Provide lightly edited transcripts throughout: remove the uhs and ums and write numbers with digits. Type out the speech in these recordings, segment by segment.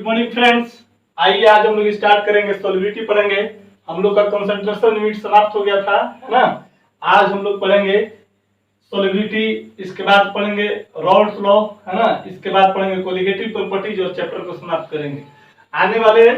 Morning friends, आइए आज हम लोग स्टार्ट करेंगे सॉल्युबिलिटी पढ़ेंगे। हम लोग का कंसंट्रेशन यूनिट समाप्त हो गया था, है ना। आज हम लोग पढ़ेंगे सॉल्युबिलिटी, इसके बाद पढ़ेंगे रॉल्स लॉ, है ना। इसके बाद पढ़ेंगे कोलिगेटिव प्रॉपर्टीज और चैप्टर को समाप्त करेंगे। आने वाले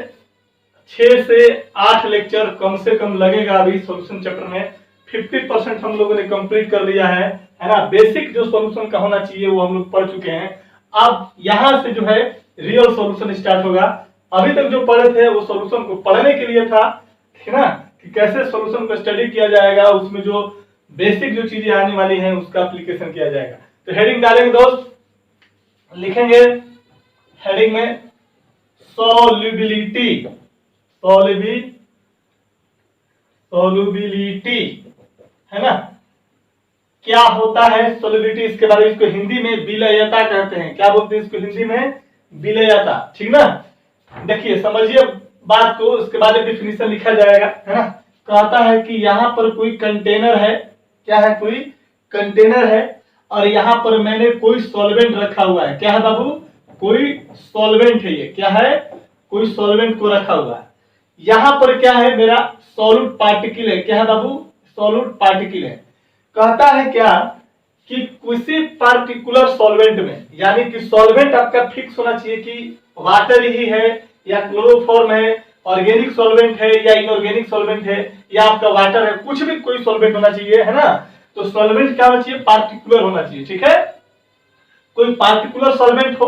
6 से 8 लेक्चर कम से कम लगेगा। अभी सॉल्यूशन चैप्टर में 50% हम लोगों ने कंप्लीट कर लिया है ना। बेसिक जो सॉल्यूशन का होना चाहिए वो हम लोग पढ़ चुके हैं। अब यहां से जो है रियल सॉल्यूशन स्टार्ट होगा। अभी तक जो पढ़े थे वो सॉल्यूशन को पढ़ने के लिए था, ठीक है ना, कि कैसे सॉल्यूशन को स्टडी किया जाएगा, उसमें जो बेसिक जो चीजें आने वाली हैं उसका एप्लीकेशन किया जाएगा। तो हेडिंग डालेंगे दोस्त, लिखेंगे हेडिंग में सॉल्युबिलिटी, सॉल्युबिलिटी, है ना। क्या होता है सॉल्युबिलिटी, इसके बारे में इसको हिंदी में विलयता कहते हैं। क्या बोलते हैं इसको हिंदी में? विलयता, ठीक ना। देखिए समझिए बात को, उसके बाद डिफिनीशन लिखा जाएगा, है ना। कहता है कि यहाँ पर कोई कंटेनर है, क्या है, कोई कंटेनर है और यहाँ पर मैंने कोई सॉल्वेंट रखा हुआ है। क्या है बाबू? कोई सॉल्वेंट है। ये क्या है? कोई सॉल्वेंट को रखा हुआ है। यहाँ पर क्या है? मेरा सॉल्यूट पार्टिकल है। क्या है बाबू? सॉल्यूट पार्टिकल है। कहता है क्या कि किसी पार्टिकुलर सॉल्वेंट में, यानी कि सॉल्वेंट आपका फिक्स होना चाहिए कि वाटर ही है या क्लोरोफॉर्म है, ऑर्गेनिक सॉल्वेंट है या इनऑर्गेनिक सॉल्वेंट है या आपका वाटर है, कुछ भी कोई सॉल्वेंट होना चाहिए, है ना। तो सॉल्वेंट क्या होना चाहिए? पार्टिकुलर होना चाहिए, ठीक है। कोई पार्टिकुलर सॉल्वेंट हो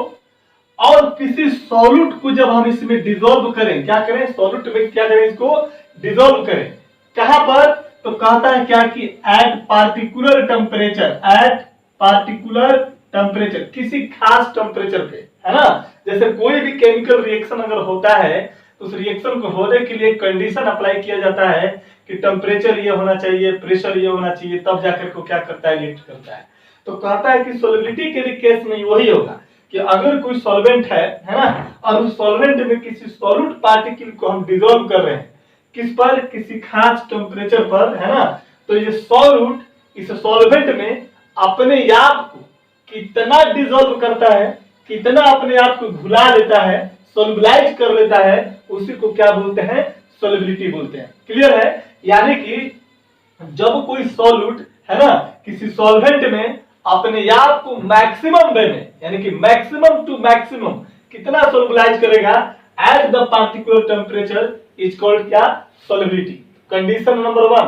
और किसी सॉल्यूट को जब हम इसमें डिसॉल्व करें, क्या करें? सॉल्यूट में क्या करें? इसको डिसॉल्व करें। कहां पर? तो कहता है क्या कि eight particular temperature, eight particular temperature, किसी खास टेम्परेचर पे, है ना। जैसे कोई भी केमिकल रिएक्शन अगर होता है तो उस रिएक्शन को होने के लिए कंडीशन अप्लाई किया जाता है कि टेम्परेचर ये होना चाहिए, प्रेशर ये होना चाहिए, तब जाकर को क्या करता है? रिएक्ट करता है। तो कहता है कि सॉल्युबिलिटी के केस में वही होगा कि अगर कोई सॉल्वेंट है ना, और उस सॉल्वेंट में किसी सॉल्यूट पार्टिकल को हम डिसॉल्व कर रहे हैं, किस पर? किसी खास टेम्परेचर पर, है ना। तो ये सॉल्यूट इस सॉल्वेंट में अपने आप को कितना डिसॉल्व करता है, कितना अपने आप को घुला लेता है, सोल्युबलाइज कर लेता है, उसी को क्या बोलते हैं? सॉल्युबिलिटी बोलते हैं। क्लियर है? यानी कि जब कोई सॉल्यूट, है ना, किसी सॉल्वेंट में अपने आप को मैक्सिमम वे में, यानी कि मैक्सिमम टू मैक्सिमम कितना सोल्युबलाइज करेगा at the particular temperature is called क्या? सॉल्युबिलिटी। कंडीशन नंबर 1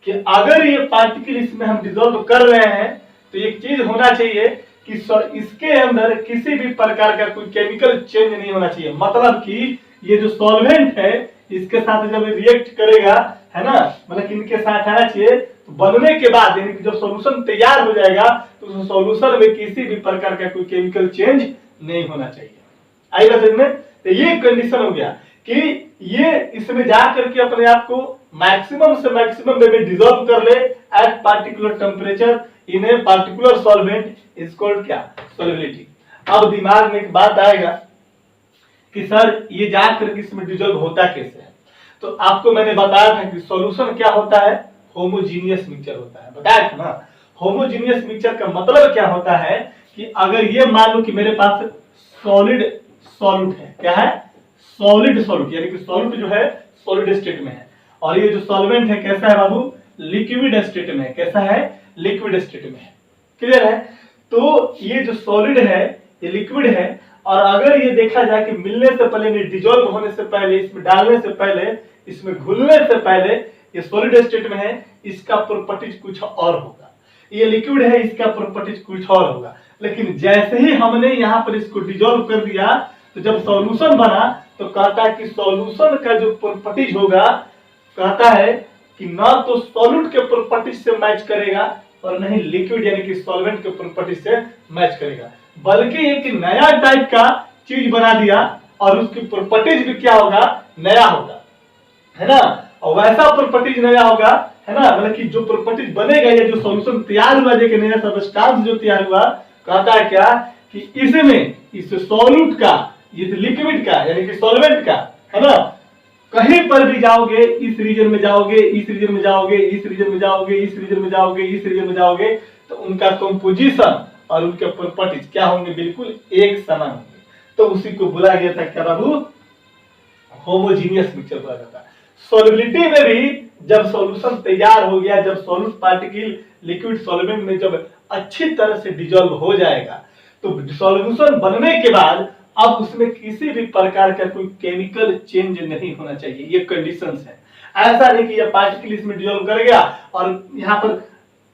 कि अगर ये पार्टिकल इसमें हम डिसॉल्व कर रहे हैं तो एक चीज होना चाहिए कि इसके अंदर किसी भी प्रकार का कोई केमिकल चेंज नहीं होना चाहिए। मतलब कि ये जो सॉल्वेंट है इसके साथ जब रिएक्ट करेगा, है ना, मतलब कि इनके साथ आना चाहिए, तो बनने के बाद यानी कि जब सॉल्यूशन तैयार हो जाएगा तो उस सॉल्यूशन में किसी भी प्रकार का कोई केमिकल चेंज नहीं होना चाहिए। आएगा समझ में? तो ये कंडीशन हो गया कि ये इसमें जाकर के अपने आप को मैक्सिमम से मैक्सिमम में डिसॉल्व कर ले eight particular temperature in a particular solvent is called क्या? सॉल्युबिलिटी। अब दिमाग में एक बात आएगा कि सर ये जाकर के इसमें डिसॉल्व होता कैसे है। तो आपको मैंने बताया था कि सॉल्यूशन क्या होता है? होमोजीनियस मिक्सचर होता है, बताया था ना। होमोजीनियस मिक्सचर का मतलब क्या होता है कि अगर ये मान लो कि मेरे पास सॉलिड सॉल्यूट है, क्या है? सॉलिड सॉल्यूट, यानी कि सॉल्यूट जो है सॉलिड स्टेट में है और ये जो सॉल्वेंट है कैसा है बाबू? लिक्विड स्टेट में है। कैसा है? लिक्विड स्टेट में है। क्लियर है? तो ये जो सॉलिड है ये लिक्विड है और अगर ये देखा जाए कि मिलने से पहले, डिसॉल्व होने से पहले, इसमें डालने से पहले, इसमें घुलने से पहले ये सॉलिड स्टेट में है, इसका प्रॉपर्टीज कुछ और होगा। ये लिक्विड है, इसका प्रॉपर्टीज कुछ और होगा। लेकिन जैसे ही हमने यहाँ पर इसको डिसॉल्व कर दिया तो जब सॉल्यूशन बना तो कहता है कि सॉल्यूशन का जो प्रॉपर्टीज होगा, कहता है कि ना तो सॉल्यूट के प्रॉपर्टीज से मैच करेगा और नहीं लिक्विड यानी कि सॉल्वेंट के प्रॉपर्टीज से मैच करेगा, बल्कि एक नया टाइप का चीज बना दिया और उसकी प्रॉपर्टीज भी क्या होगा? नया होगा, है ना। और वैसा प्रॉपर्टीज नया होगा, है ना, मतलब कि जो प्रॉपर्टीज बनेगा या जो सॉल्यूशन तैयार हुआ, जो नया सब्सटेंस जो तैयार हुआ, कहता है क्या कि इसमें इस सॉल्यूट का, इस लिक्विड का यानी कि सॉल्वेंट का, है ना, कहीं पर भी जाओगे, इस रीजन में जाओगे, इस रीजन में जाओगे, इस रीजन में जाओगे, इस रीजन में जाओगे, इस रीजन में जाओगे, तो उनका कंपोजिशन और उनके प्रॉपर्टीज क्या होंगे? बिल्कुल एक समान होंगे। तो उसी को बोला गया था क्या बाबू, होमोजीनियस मिक्सचर बोला जाता है। सॉल्युबिलिटी में भी जब सॉल्यूशन तैयार हो गया, जब सॉल्यूट पार्टिकल लिक्विड सॉल्वेंट में जब अच्छी तरह से डिजोल्व हो जाएगा, तो सॉल्यूशन बनने के बाद अब उसमें किसी भी प्रकार का कोई केमिकल चेंज नहीं होना चाहिए, ये कंडीशंस है। ऐसा नहीं कि ये पार्टिकल इसमें डिजोल्व कर गया और यहाँ पर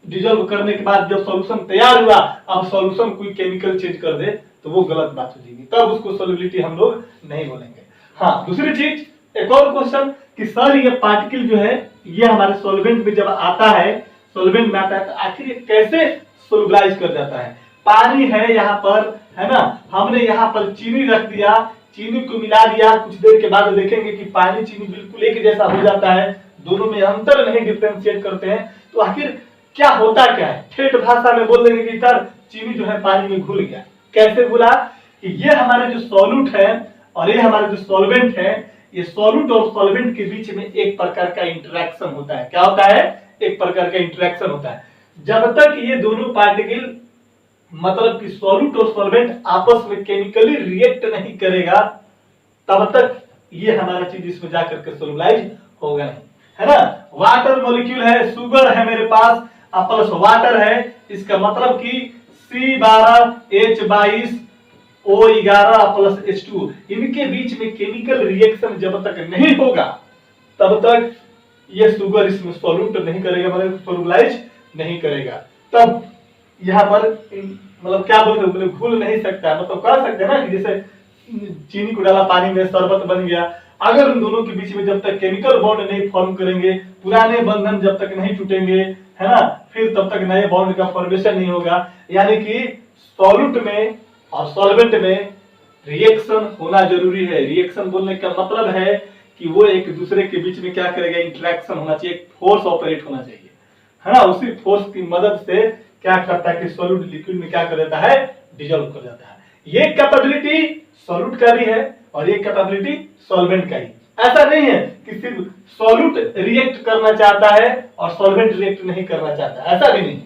डिजोल्व करने के बाद जब सॉल्यूशन तैयार हुआ अब सॉल्यूशन कोई केमिकल चेंज कर दे तो वो गलत बात हो जाएगी, तब उसको सॉल्युबिलिटी हम लोग नहीं बोलेंगे। हाँ, दूसरी चीज, एक और क्वेश्चन कि सर ये पार्टिकल जो है ये हमारे सॉल्वेंट में जब आता है, सॉल्वेंट में आता है तो आखिर ये कैसे सोलुबलाइज कर जाता है। पानी है यहाँ पर, है ना, हमने यहाँ पर चीनी रख दिया, चीनी को मिला दिया, कुछ देर के बाद देखेंगे कि पानी चीनी बिल्कुल एक जैसा हो जाता है, दोनों में अंतर नहीं डिफ्रेंशिएट करते हैं, तो आखिर क्या होता क्या है। ठेठ भाषा में बोल देंगे कि सर चीनी जो है पानी में घुल गया। कैसे घुला कि ये हमारे जो सॉल्यूट है और ये हमारे जो सॉल्वेंट है, ये सॉल्यूट और सॉल्वेंट के बीच में एक प्रकार का इंटरेक्शन होता है। क्या होता है, एक प्रकार का इंटरेक्शन होता है। जब तक ये दोनों पार्टिकल मतलब कि सॉल्यूट और सॉल्वेंट आपस में केमिकली रिएक्ट नहीं करेगा तब तक ये हमारा चीज इसमें जाकर के सोलुबलाइज होगा नहीं, है ना। वाटर मॉलिक्यूल है, शुगर है मेरे पास प्लस वाटर है, इसका मतलब कि C12H22O11 प्लस H2, इनके बीच में केमिकल रिएक्शन जब तक नहीं होगा तब तक ये शुगर इसमें सॉल्यूट नहीं करेगा, मतलब सोलुबलाइज नहीं करेगा। तब यहाँ पर मतलब क्या बोलते हैं, घुल नहीं सकता है, मतलब कह सकते हैं ना कि जैसे चीनी को डाला पानी में शरबत बन गया। अगर उन दोनों के बीच में जब तक केमिकल बॉन्ड नहीं फॉर्म करेंगे, पुराने बंधन जब तक नहीं टूटेंगे, है ना, फिर तब तक नए बॉन्ड का फॉर्मेशन नहीं होगा। यानी कि सॉल्यूट में और सॉल्वेंट में रिएक्शन होना जरूरी है। रिएक्शन बोलने का मतलब है कि वो एक दूसरे के बीच में क्या करेगा, इंटरेक्शन होना चाहिए, फोर्स ऑपरेट होना चाहिए, है ना। उसी फोर्स की मदद से क्या करता है कि सॉल्यूट लिक्विड में क्या कर देता है, डिजोल्व कर जाता है। ये कैपेबिलिटी सॉल्यूट का भी है और ये कैपेबिलिटी सॉल्वेंट का ही। ऐसा नहीं है कि सिर्फ सॉल्यूट रिएक्ट करना चाहता है और सॉल्वेंट रिएक्ट नहीं करना चाहता, ऐसा भी नहीं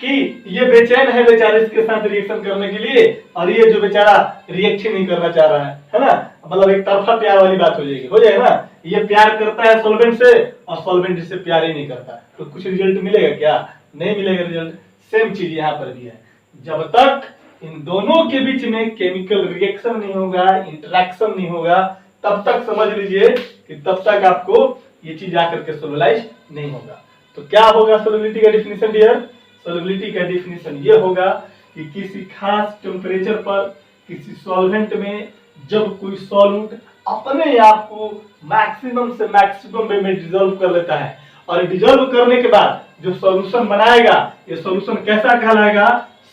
कि ये बेचैन है बेचारे इसके साथ रिएक्शन करने के लिए और ये जो बेचारा रिएक्ट ही नहीं करना चाह रहा है ना, मतलब एक तरफा प्यार वाली बात हो जाएगी, हो जाएगा ना। ये प्यार करता है सॉल्वेंट से और सॉल्वेंट इससे प्यार ही नहीं करता, तो कुछ रिजल्ट मिलेगा क्या, नहीं मिलेगा रिजल्ट। सेम चीज यहाँ पर भी है, जब तक इन दोनों के बीच में केमिकल रिएक्शन नहीं होगा, इंटरेक्शन नहीं होगा, तब तक समझ लीजिए कि तब तक आपको ये चीज आकर के सोलुबलाइज नहीं होगा। तो क्या होगा सोलुबिलिटी का डिफिनीशन डियर, सोलुबिलिटी का डिफिनीशन ये होगा कि किसी खास टेम्परेचर पर किसी सॉल्वेंट में जब कोई सॉल्यूट अपने आप को मैक्सिमम से मैक्सिमम वे में डिसॉल्व कर लेता है और डिसॉल्व करने के बाद जो सॉल्यूशन बनाएगा, ये सॉल्यूशन कैसा कहलाएगा,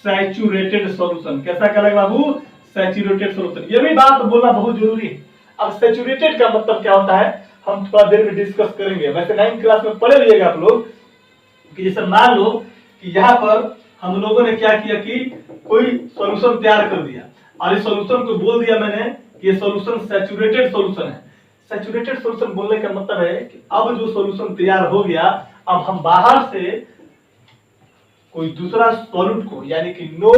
सैचुरेटेड सॉल्यूशन। कैसा कहलाएगा बाबू, सैचुरेटेड सॉल्यूशन। ये भी बात बोलना बहुत जरूरी है। अब सैचुरेटेड का मतलब क्या होता है हम थोड़ा देर में डिस्कस करेंगे। वैसे 9th क्लास में पढ़े रहिएगा आप लोग कि जैसे मान लो कि यहाँ पर हम लोगों ने क्या किया कि कोई सॉल्यूशन तैयार कर दिया और इस सॉल्यूशन को बोल दिया मैंने कि ये सॉल्यूशन सैचुरेटेड सॉल्यूशन है। सैचुरेटेड सॉल्यूशन बोलने का मतलब है कि अब जो सॉल्यूशन तैयार हो गया, अब हम बाहर से कोई दूसरा सॉल्यूट को, यानी कि no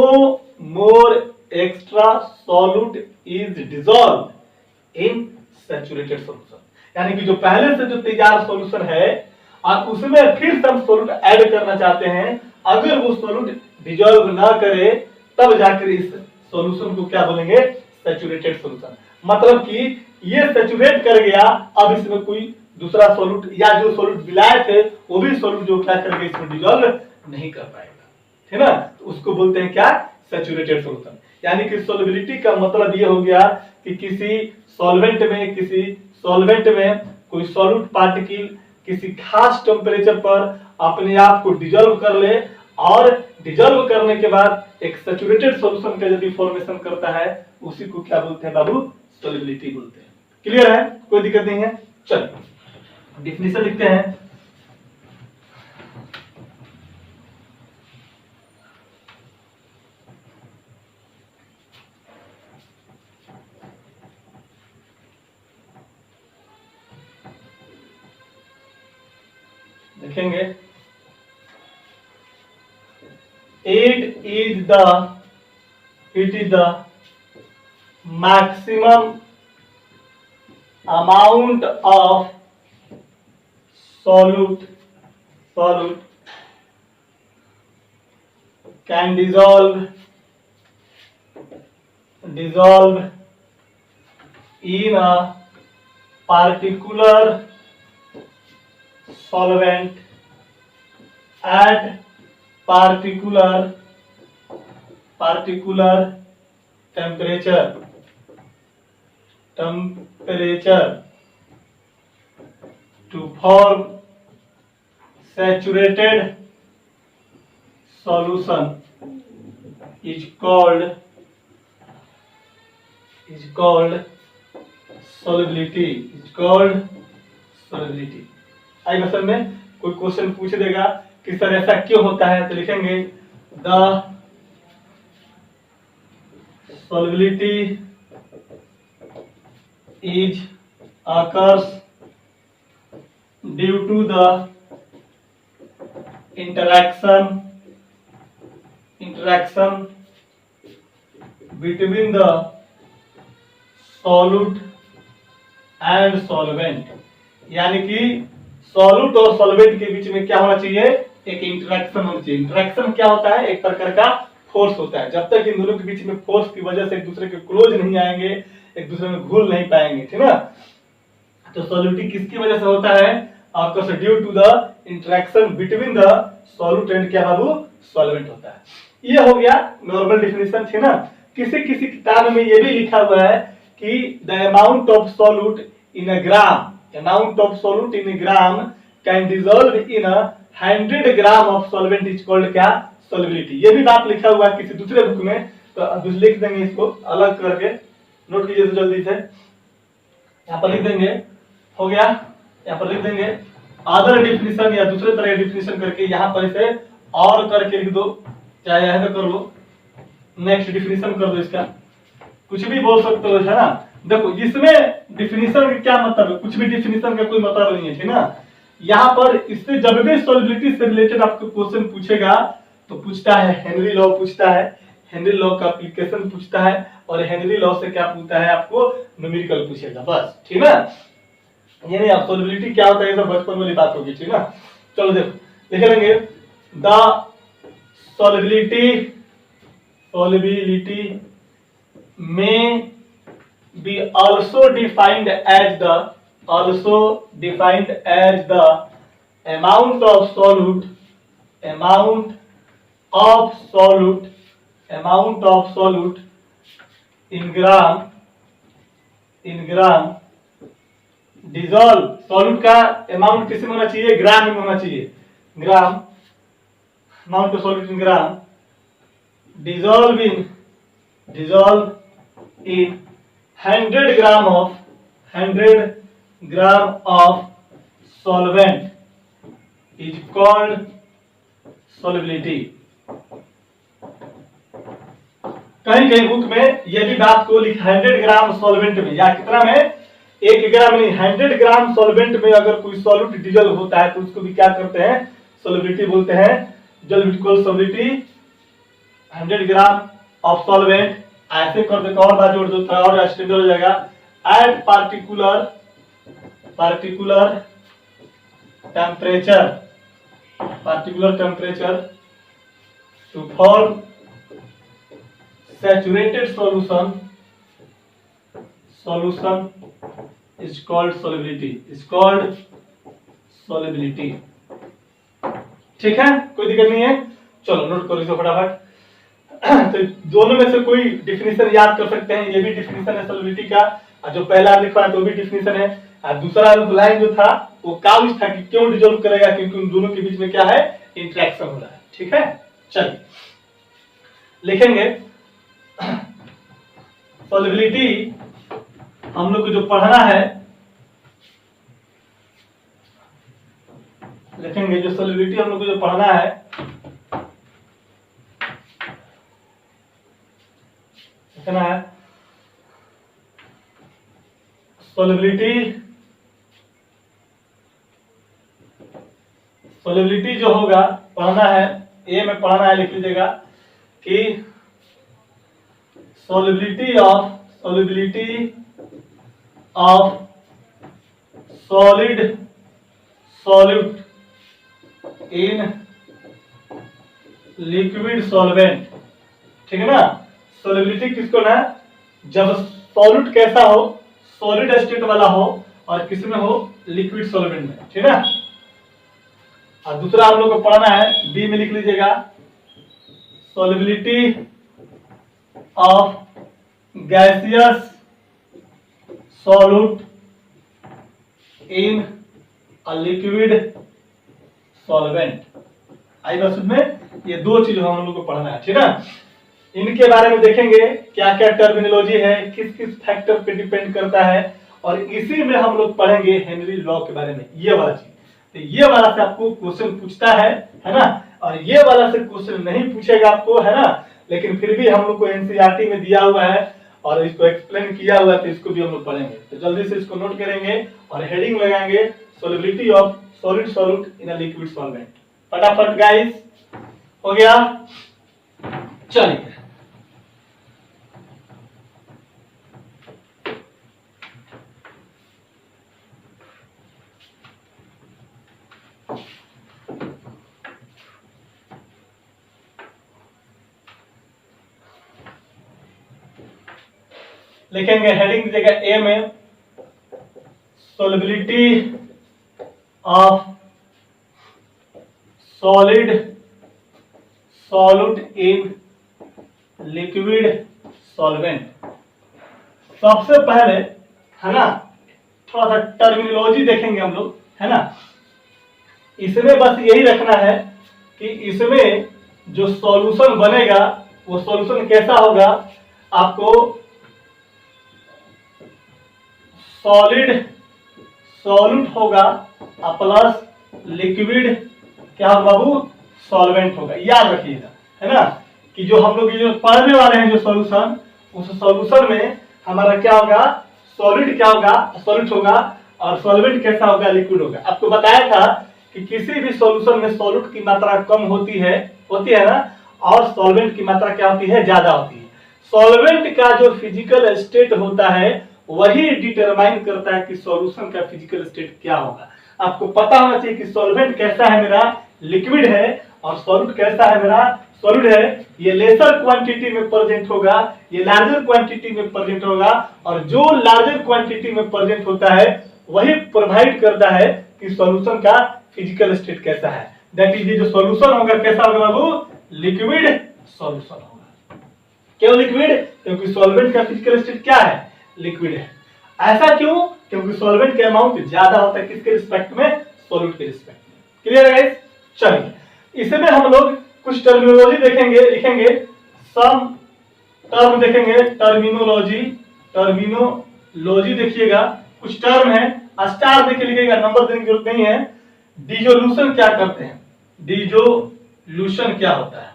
more extra solute is dissolve in saturated solution, यानी कि जो पहले से जो तैयार सॉल्यूशन है और उसमें फिर से हम सॉल्यूट ऐड करना चाहते हैं, अगर वो सॉल्यूट डिसॉल्व ना करे तब जाकर इस सॉल्यूशन को क्या बोलेंगे, सैचुरेटेड सॉल्यूशन। मतलब कि ये सैचुरेट कर गया, अब इसमें कोई दूसरा सॉल्यूट या जो सॉल्यूट मिलाए थे वो भी सॉल्यूट जो क्या करेगा इसमें डिसॉल्व नहीं कर पाएगा, है ना। तो उसको बोलते हैं क्या, सैचुरेटेड सॉल्यूशन। यानी कि सोलबिलिटी का मतलब ये हो गया कि किसी सॉल्वेंट में कोई सॉल्यूट पार्टिकल किसी खास टेम्परेचर पर अपने आप को डिसॉल्व कर ले और डिसॉल्व करने के बाद एक सैचुरेटेड सॉल्यूशन का यदि फॉर्मेशन करता है, उसी को क्या बोलते हैं बाबू, सोलबिलिटी बोलते हैं। क्लियर है, कोई दिक्कत नहीं है। चलिए डिफिनीशन लिखते हैं। देखेंगे, it is the maximum amount of solute can dissolve in a particular solvent at particular temperature to form saturated solution is called solubility. I muscle में कोई क्वेश्चन पूछ देगा कि सर ऐसा क्यों होता है, तो लिखेंगे the solubility is occurs due to the interaction between the solute and solvent, यानी कि सॉल्यूट और सॉल्वेंट के बीच में क्या होना चाहिए, एक इंटरेक्शन होना चाहिए। इंटरेक्शन क्या होता है, एक प्रकार का फोर्स होता है। जब तक इन दोनों के बीच में फोर्स की वजह से एक दूसरे के क्लोज नहीं आएंगे, एक दूसरे में घुल नहीं पाएंगे, ठीक ना। तो सॉल्यूटी किसकी वजह से होता है, आपका due to the interaction between the solute and क्या बाबू, सॉल्वेंट होता है। ये हो गया नॉर्मल डिफिनेशन, ठीक ना। किसी किताब में ये भी लिखा हुआ है कि the amount of solute in a gram can dissolve in 100 gram of solvent is called क्या, सॉल्युबिलिटी। ये भी बात लिखा हुआ है किसी दूसरे बुक में, तो अब लिख देंगे, इसको अलग करके नोट कीजिए तो जल्दी से। यहाँ पर लिख देंगे, हो गया, यहाँ पर लिख देंगे अदर डिफिनेशन या दूसरे तरह डिफिनेशन करके यहाँ पर इसे और करके लिख दो, चाहे यह कर लो, नेक्स्ट डिफिनेशन कर दो, इसका कुछ भी बोल सकते हो, है ना। देखो इसमें डिफिनेशन का क्या मतलब है, कुछ भी डिफिनेशन का कोई मतलब नहीं है, ठीक ना। यहाँ पर इससे जब भी सॉल्युबिलिटी से रिलेटेड आपको क्वेश्चन पूछेगा तो पूछता है हेनरी लॉ, पूछता है हेनरी लॉ का एप्लीकेशन पूछता है, और हेनरी लॉ से क्या पूछता है, आपको न्यूमेरिकल पूछेगा, बस, ठीक ना। ये नहीं, आप सॉल्युबिलिटी क्या होता है, सब बचपन वाली बात होगी, ठीक ना। चलो देखो लिख लेंगे, the solubility may be also defined as the amount of solute in gram dissolve। Solute का अमाउंट किस में होना चाहिए, ग्राम में होना चाहिए, ग्राम, amount of solute in gram dissolve in 100 gram of solvent is called solubility। कहीं कहीं बुक में ये भी बात को लिखा 100 ग्राम सॉल्वेंट में, या कितना में, 1 ग्राम नहीं, 100 ग्राम सॉल्वेंट में अगर कोई सॉल्यूट डिजॉल्व होता है तो उसको भी क्या करते हैं, सॉल्युबिलिटी बोलते हैं। जल बिल्कुल सॉल्युबिलिटी 100 ग्राम ऑफ सॉल्वेंट, ऐसे कर दे, और बात जोड़ दो, थोड़ा और स्टैंडर्ड हो जाएगा, at particular temperature to form saturated solution is called solubility। ठीक है, कोई दिक्कत नहीं है, चलो नोट करो इसे फटाफट। तो दोनों में से कोई डिफिनेशन याद कर सकते हैं, ये भी डिफिनेशन है सॉल्युबिलिटी का, और जो पहला लिखा है तो भी डिफिनेशन है, और दूसरा लाइन जो था वो काउच था कि क्यों डिसॉल्व करेगा, क्योंकि उन दोनों के बीच में क्या है, इंटरेक्शन हो रहा है, ठीक है। चलिए लिखेंगे सॉल्युबिलिटी, हम लोग को जो पढ़ना है, लिखेंगे जो सॉल्युबिलिटी हम लोग को जो पढ़ना है, लिखना है सॉल्युबिलिटी जो होगा पढ़ना है, ए में पढ़ना है, लिख लीजिएगा कि solubility solubility of solid solute in liquid solvent. ठीक है ना, सोलिबिलिटी किसको ना, जब सॉल्यूट कैसा हो, सॉलिड स्टेट वाला हो और किसी में हो लिक्विड सॉल्वेंट में। ठीक है ना, और दूसरा आप लोग को पढ़ना है, बी में लिख लीजिएगा, solubility of gaseous solute in a liquid solvent. आई बस में ये दो चीज हम लोग को पढ़ना है। ठीक है ना, इनके बारे में देखेंगे क्या क्या टर्मिनोलॉजी है, किस किस फैक्टर पे डिपेंड करता है, और इसी में हम लोग पढ़ेंगे हेनरी लॉ के बारे में, ये वाला चीज। तो ये वाला से आपको क्वेश्चन पूछता है ना, और ये वाला से क्वेश्चन नहीं पूछेगा आपको, है ना, लेकिन फिर भी हम लोग को एनसीईआरटी में दिया हुआ है और इसको एक्सप्लेन किया हुआ है, तो इसको भी हम लोग पढ़ेंगे। तो जल्दी से इसको नोट करेंगे और हेडिंग लगाएंगे, solubility of solid solute in a liquid solvent. फटाफट गाइस, हो गया, चलिए लिखेंगे, हेडिंग दीजिएगा ए में, solubility of solid solute in liquid solvent. सबसे पहले, है ना, थोड़ा सा टर्मिनोलॉजी देखेंगे हम लोग, है ना। इसमें बस यही रखना है कि इसमें जो सॉल्यूशन बनेगा वो सॉल्यूशन कैसा होगा, आपको सॉलिड सॉल्यूट होगा प्लस लिक्विड क्या होगा बाबू, सॉल्वेंट होगा। याद रखिएगा, है ना, कि जो हम लोग ये जो पढ़ने वाले हैं जो सॉल्यूशन, उस सॉल्यूशन में हमारा क्या होगा, सॉलिड क्या होगा, सॉलिड होगा, और सॉल्वेंट कैसा होगा, लिक्विड होगा। आपको बताया था कि किसी भी सॉल्यूशन में सॉल्यूट की मात्रा कम होती है ना, और सॉल्वेंट की मात्रा क्या होती है, ज्यादा होती है। सॉल्वेंट का जो फिजिकल स्टेट होता है वही डिटरमाइन करता है कि सॉल्यूशन का फिजिकल स्टेट क्या होगा। आपको पता होना चाहिए कि सॉल्वेंट कैसा है मेरा, लिक्विड है, और सॉल्यूट कैसा है मेरा, सॉलिड है। ये लेसर क्वांटिटी में प्रेजेंट होगा, ये लार्जर क्वांटिटी में प्रेजेंट होगा, और जो लार्जर क्वांटिटी में प्रेजेंट होता है वही प्रोवाइड करता है कि सॉल्यूशन का फिजिकल स्टेट कैसा है। दैट इज, जो सॉल्यूशन होगा कैसा होगा बाबू, लिक्विड सॉल्यूशन होगा। क्यों लिक्विड, क्योंकि सॉल्वेंट का फिजिकल स्टेट क्या है, लिक्विड है। ऐसा क्यों, क्योंकि सॉल्वेंट का अमाउंट ज्यादा होता है किसके रिस्पेक्ट में, सॉल्यूट के रिस्पेक्ट में। क्लियर है गाइस, चलिए इसमें हम लोग कुछ टर्मिनोलॉजी देखेंगे, लिखेंगे सम टर्म देखेंगे, टर्मिनोलॉजी देखिएगा, कुछ टर्म है, स्टार देख के लिखिएगा, नंबर देने की जरूरत नहीं है। डिसोल्यूशन क्या करते हैं, डिसोल्यूशन क्या होता है,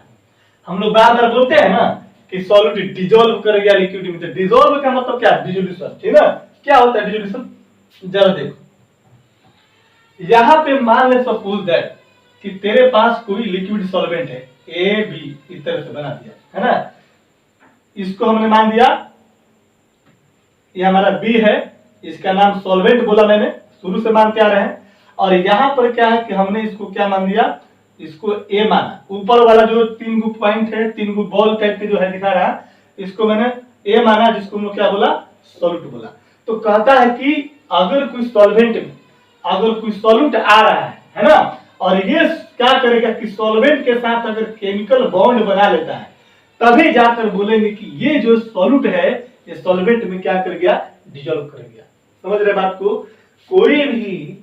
हम लोग बार बार बोलते हैं ना कि सॉल्यूट डिसॉल्व कर गया लिक्विड में, तो डिसॉल्व का मतलब क्या, डिसोल्यूशन। ठीक है ना, क्या होता है डिसोल्यूशन, जरा देखो, यहां पे मान ले सपोज दैट कि तेरे पास कोई लिक्विड सॉल्वेंट है, ए बी इस तरह से बना दिया, है ना, इसको हमने मान दिया ये हमारा बी है, इसका नाम सॉल्वेंट बोला मैंने, शुरू से मानते आ रहे हैं। और यहां पर क्या है कि हमने इसको क्या मान दिया, इसको ए माना। ऊपर वाला जो 3 गो पॉइंट है, 3 गो बॉल टाइप के जो है दिखा रहा है, इसको मैंने ए माना, जिसको हमने क्या बोला, सॉल्यूट बोला। तो कहता है कि अगर कोई सॉल्वेंट में अगर कोई सॉल्यूट आ रहा है ना, और ये क्या करेगा कि सॉल्वेंट के साथ अगर केमिकल बॉन्ड बना लेता है, तभी जाकर बोलेंगे कि ये जो सॉल्यूट है ये सॉल्वेंट में क्या कर गया, डिसॉल्व कर गया। समझ रहे बात को, कोई भी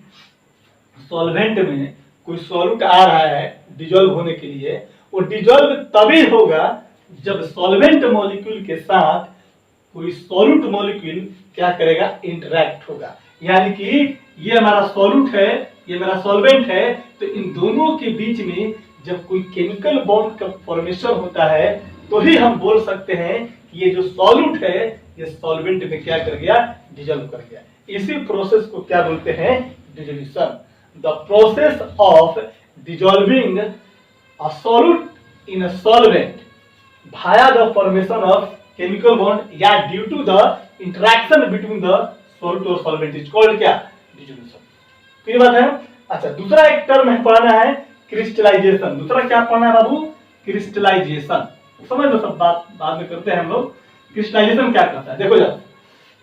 सॉल्वेंट में कोई सॉल्यूट आ रहा है डिसॉल्व होने के लिए, वो डिसॉल्व तभी होगा जब सॉल्वेंट मॉलिक्यूल के साथ कोई सॉल्यूट मॉलिक्यूल क्या करेगा, इंटरैक्ट होगा। यानी कि ये हमारा सॉल्यूट है, ये मेरा सॉल्वेंट है, तो इन दोनों के बीच में जब कोई केमिकल बॉन्ड का फॉर्मेशन होता है तो ही हम बोल सकते हैं कि ये जो सॉल्यूट है ये सॉल्वेंट में क्या कर गया, डिसॉल्व कर गया। इसी प्रोसेस को क्या बोलते हैं, dissolution. The process of dissolving a solute in a solvent via the formation of chemical bond या due to the interaction between the solute और सॉल्वेंट इज कॉल्ड क्या, डिसोल्यूशन। तो ये बात है। अच्छा, दूसरा एक टर्म है पढ़ना है क्रिस्टलाइजेशन। दूसरा क्या पढ़ना है बाबू, क्रिस्टलाइजेशन। समझ लो, सब बात बाद में करते हैं हम लोग। क्रिस्टलाइजेशन क्या करता है, देखो जब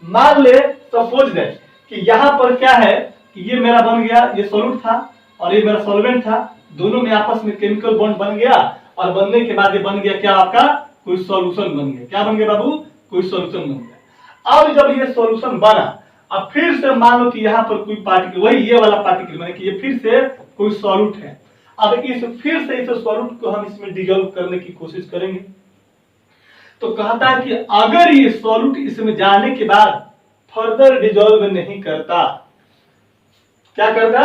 मान ले सपोज दैट कि यहाँ पर क्या है कि ये मेरा बन गया, ये सॉल्यूट था और ये मेरा सॉल्वेंट था, दोनों में आपस में केमिकल बॉन्ड बन गया और बनने के बाद ये बन गया क्या, आपका कोई सॉल्यूशन बन गया। क्या बन गया बाबू, कोई सॉल्यूशन बन गया। अब जब ये सॉल्यूशन बना, अब फिर से मान लो कि यहाँ पर कोई पार्टिकल, वही ये वाला पार्टिकल माने कि ये फिर से कोई सॉल्यूट है। अब इस फिर से इस सॉल्यूट को हम इसमें डिसॉल्व करने की कोशिश करेंगे। तो कहता है कि अगर ये सॉल्यूट इसमें जाने के बाद फर्दर डिसॉल्व नहीं करता, क्या करता,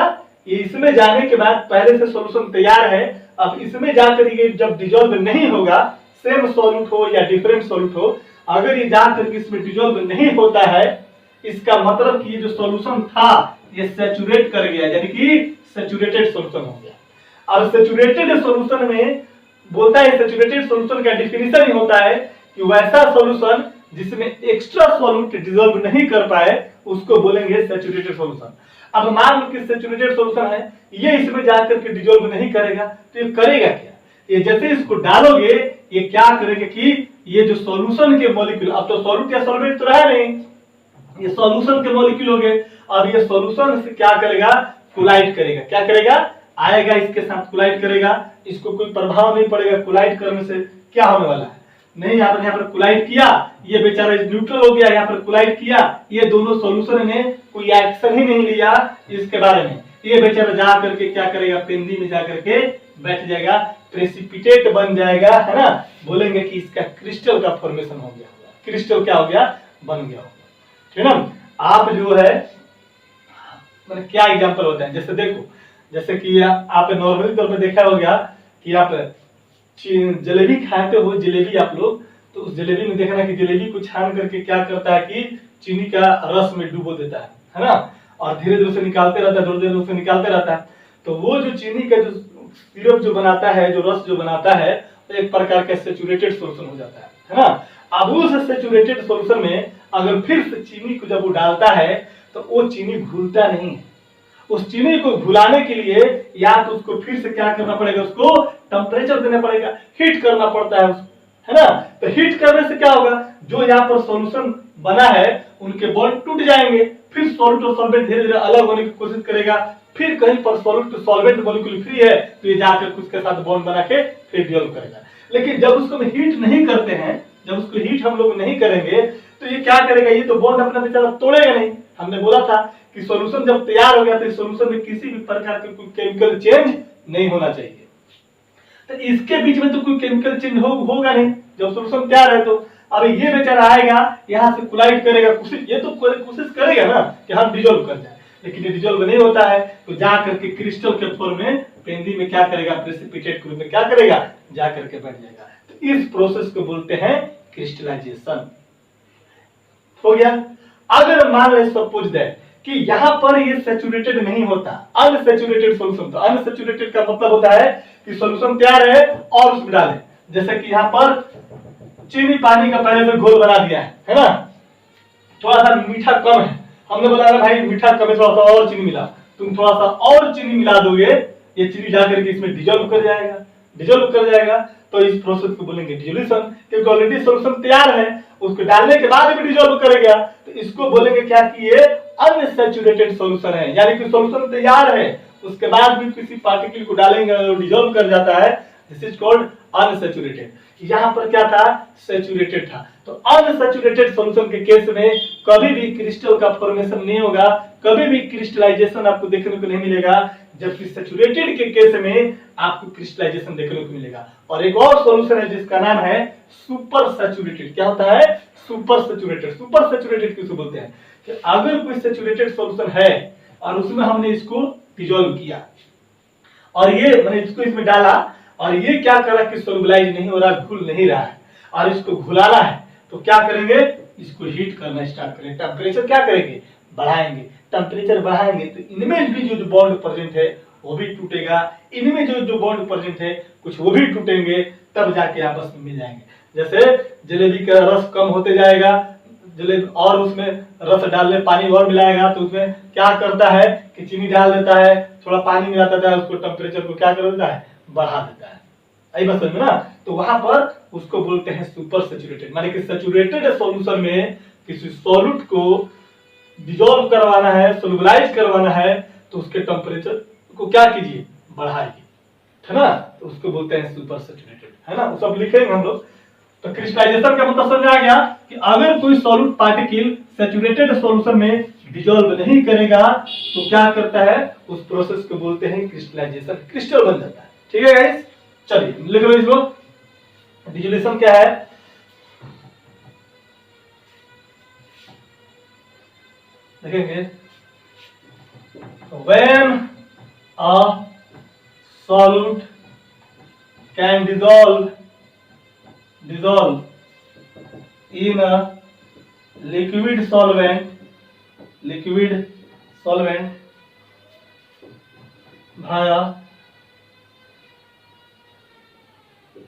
ये इसमें जाने के बाद पहले से सॉल्यूशन तैयार है, अब इसमें जाकर ये जब डिसॉल्व नहीं होगा, सेम सॉल्यूट हो या डिफरेंट सॉल्यूट हो, अगर ये जाकर के इसमें डिसॉल्व नहीं होता है, इसका मतलब कि ये जो सॉल्यूशन था ये सैचुरेट कर गया, यानी कि सैचुरेटेड सॉल्यूशन हो गया। और सैचुरेटेड सॉल्यूशन में बोलता है, सैचुरेटेड सॉल्यूशन का डेफिनेशन ही होता है कि वैसा सॉल्यूशन जिसमें एक्स्ट्रा सॉल्यूट डिसॉल्व नहीं कर पाए उसको बोलेंगे सैचुरेटेड सॉल्यूशन। अब मान लो कि सैचुरेटेड सॉल्यूशन है, ये इसमें जाकर के डिसॉल्व नहीं करेगा, तो ये करेगा क्या, ये जैसे इसको डालोगे ये क्या करेगा कि ये जो सॉल्यूशन के मॉलिक्यूल, अब तो सॉल्यूट या सॉल्वेंट तो रहा नहीं, ये सॉल्यूशन के मॉलिक्यूल हो गए, अब ये सॉल्यूशन से क्या करेगा, कोलाइड करेगा। क्या करेगा, आएगा इसके साथ कोलाइड करेगा, इसको कोई प्रभाव नहीं पड़ेगा। कोलाइड करने से क्या होने वाला है, नहीं यहाँ पर कोलाइड किया, ये बेचारा न्यूट्रल हो गया, यहाँ पर कोलाइड किया, ये दोनों सॉल्यूशन ने कोई एक्शन ही नहीं लिया इसके बारे में, ये बेचारा जा करके क्या करेगा, पेंदी में जा करके बैठ जाएगा, प्रेसिपिटेट बन जाएगा, है ना। बोलेंगे कि इसका क्रिस्टल का फॉर्मेशन हो गया, क्रिस्टल क्या हो गया, बन गया, ठीक है ना। आप जो है मतलब क्या एग्जांपल होता है, जैसे देखो, जैसे कि आप नॉर्मली तौर पे देखा होगा कि आप जलेबी खाते हो, जलेबी आप लोग, तो उस जलेबी में देखना कि जलेबी को छान करके क्या करता है कि चीनी का रस में डुबो देता है ना, और धीरे धीरे से निकालते रहता है, धीरे धीरे से निकालते रहता है। तो वो जो चीनी का जो सिरप जो बनाता है, जो रस जो बनाता है, तो एक प्रकार का सैचुरेटेड सॉल्यूशन हो जाता है ना। अब उस सैचुरेटेड सॉल्यूशन में अगर फिर से चीनी को जब वो डालता है तो वो चीनी घुलता नहीं है। उस चीनी को घुलाने के लिए या तो उसको फिर से क्या करना पड़ेगा, उसको टेम्परेचर देना पड़ेगा, हीट करना पड़ता है उसको, है ना। तो हीट करने से क्या होगा, जो यहाँ पर सॉल्यूशन बना है उनके बॉन्ड टूट जाएंगे, फिर सॉल्यूट और सॉल्वेंट धीरे धीरे अलग होने की कोशिश करेगा, फिर कहीं पर सॉल्यूट सॉल्वेंट मॉलिक्यूल फ्री है तो ये जाकर उसके साथ बॉन्ड बना के फिर डिसॉल्व करेगा। लेकिन जब उसको हम हीट नहीं करते हैं, जब उसको हीट हम लोग नहीं करेंगे तो ये क्या करेगा, ये तो बॉन्ड अपना बेचारा तोड़ेगा नहीं। हमने बोला था कि सॉल्यूशन जब तैयार हो गया तो इस सॉल्यूशन में किसी भी प्रकार का कोई केमिकल चेंज नहीं होना चाहिए। तो इसके बीच में तो कोई केमिकल चेंज होगा नहीं जब सॉल्यूशन तैयार है। तो अब ये बेचारा आएगा यहाँ से कोलाइड करेगा, ये तो कोशिश करेगा ना कि हम डिसॉल्व कर जाए, लेकिन ये डिसॉल्व नहीं होता है तो जा करके क्रिस्टल के फॉर्म में पेंदी में क्या करेगा, प्रेसिपिटेट के रूप में क्या करेगा, जा करके बैठ जाएगा। तो इस प्रोसेस को बोलते हैं क्रिस्टलाइजेशन। हो गया। अगर मान ले सपोज दैट कि यहाँ पर ये सैचुरेटेड नहीं होता, अनसैचुरेटेड सॉल्यूशन, तो अनसैचुरेटेड का मतलब होता है कि सॉल्यूशन तैयार है और उसमें डालें, जैसे कि यहाँ पर चीनी पानी का पहले से घोल बना दिया है ना, थोड़ा सा मीठा कम है, हमने बोला भाई मीठा कम है, थोड़ा सा और चीनी मिला, तुम थोड़ा सा और चीनी मिला दोगे, ये चीनी जाकर के इसमें डिसॉल्व कर जाएगा, डिसॉल्व कर जाएगा। तो इस प्रोसेस को बोलेंगे डिसोल्यूशन, क्योंकि ऑलरेडी सॉल्यूशन तैयार है, उसको डालने के बाद भी डिसॉल्व करेगा, तो इसको बोलेंगे क्या कि ये अनसैचुरेटेड सॉल्यूशन है, यानी कि सॉल्यूशन तैयार है उसके बाद भी किसी पार्टिकल को डालेंगे और डिसॉल्व कर जाता है, दिस इज कॉल्ड अनसैचुरेटेड। यहाँ पर क्या था, सैचुरेटेड था। तो अनसैचुरेटेड सॉल्यूशन के केस में कभी भी क्रिस्टल का फॉर्मेशन नहीं होगा, कभी भी क्रिस्टलाइजेशन आपको देखने को नहीं मिलेगा, जबकि सैचुरेटेड के केस में आपको क्रिस्टलाइजेशन देखने को मिलेगा। और एक और सॉल्यूशन है जिसका नाम है सुपर सैचुरेटेड। क्या होता है, सुपर सैचुरेटेड। सुपर सैचुरेटेड किसे बोलते हैं कि अगर कोई सैचुरेटेड सॉल्यूशन है और उसमें हमने इसको डिसॉल्व किया और ये मैंने इसको इसमें डाला और ये क्या कर रहा है कि सोलुबलाइज नहीं हो रहा, घुल नहीं रहा है, और इसको घुलाना है तो क्या करेंगे, इसको हीट करना स्टार्ट करेंगे, टेम्परेचर क्या करेंगे, बढ़ाएंगे। टेम्परेचर बढ़ाएंगे तो इनमें भी जो बॉन्ड प्रेजेंट है वो भी टूटेगा, इनमें जो बॉन्ड प्रेजेंट है कुछ वो भी टूटेंगे, तब जाके आपस में मिल जाएंगे। जैसे जलेबी का रस कम होते जाएगा, जलेबी और उसमें रस डालने पानी और मिलाएगा तो उसमें क्या करता है कि चीनी डाल देता है, थोड़ा पानी मिला देता है, उसको टेम्परेचर को क्या कर देता है, बढ़ा देता है। आई बात समझ में ना। तो वहां पर उसको बोलते हैं सुपर सैचुरेटेड, माने कि सैचुरेटेड सॉल्यूशन में किसी सॉल्यूट को डिजोल्व करवाना है, सोलुबलाइज करवाना है, तो उसके टेम्परेचर को क्या कीजिए, बढ़ाइए, है ना। तो उसको बोलते हैं सुपर सैचुरेटेड, है ना। वो सब लिखेंगे हम लोग। तो क्रिस्टलाइजेशन का मतलब समझ आ गया कि अगर कोई सॉल्यूट पार्टिकल सैचुरेटेड सॉल्यूशन में डिजोल्व नहीं करेगा तो क्या करता है, उस प्रोसेस को बोलते हैं क्रिस्टलाइजेशन, क्रिस्टल बन जाता है। ठीक है गाइस, चलिए लिख लो इसको। डिजोल्यूशन क्या है, देखेंगे। When a solute can dissolve in a liquid solvent via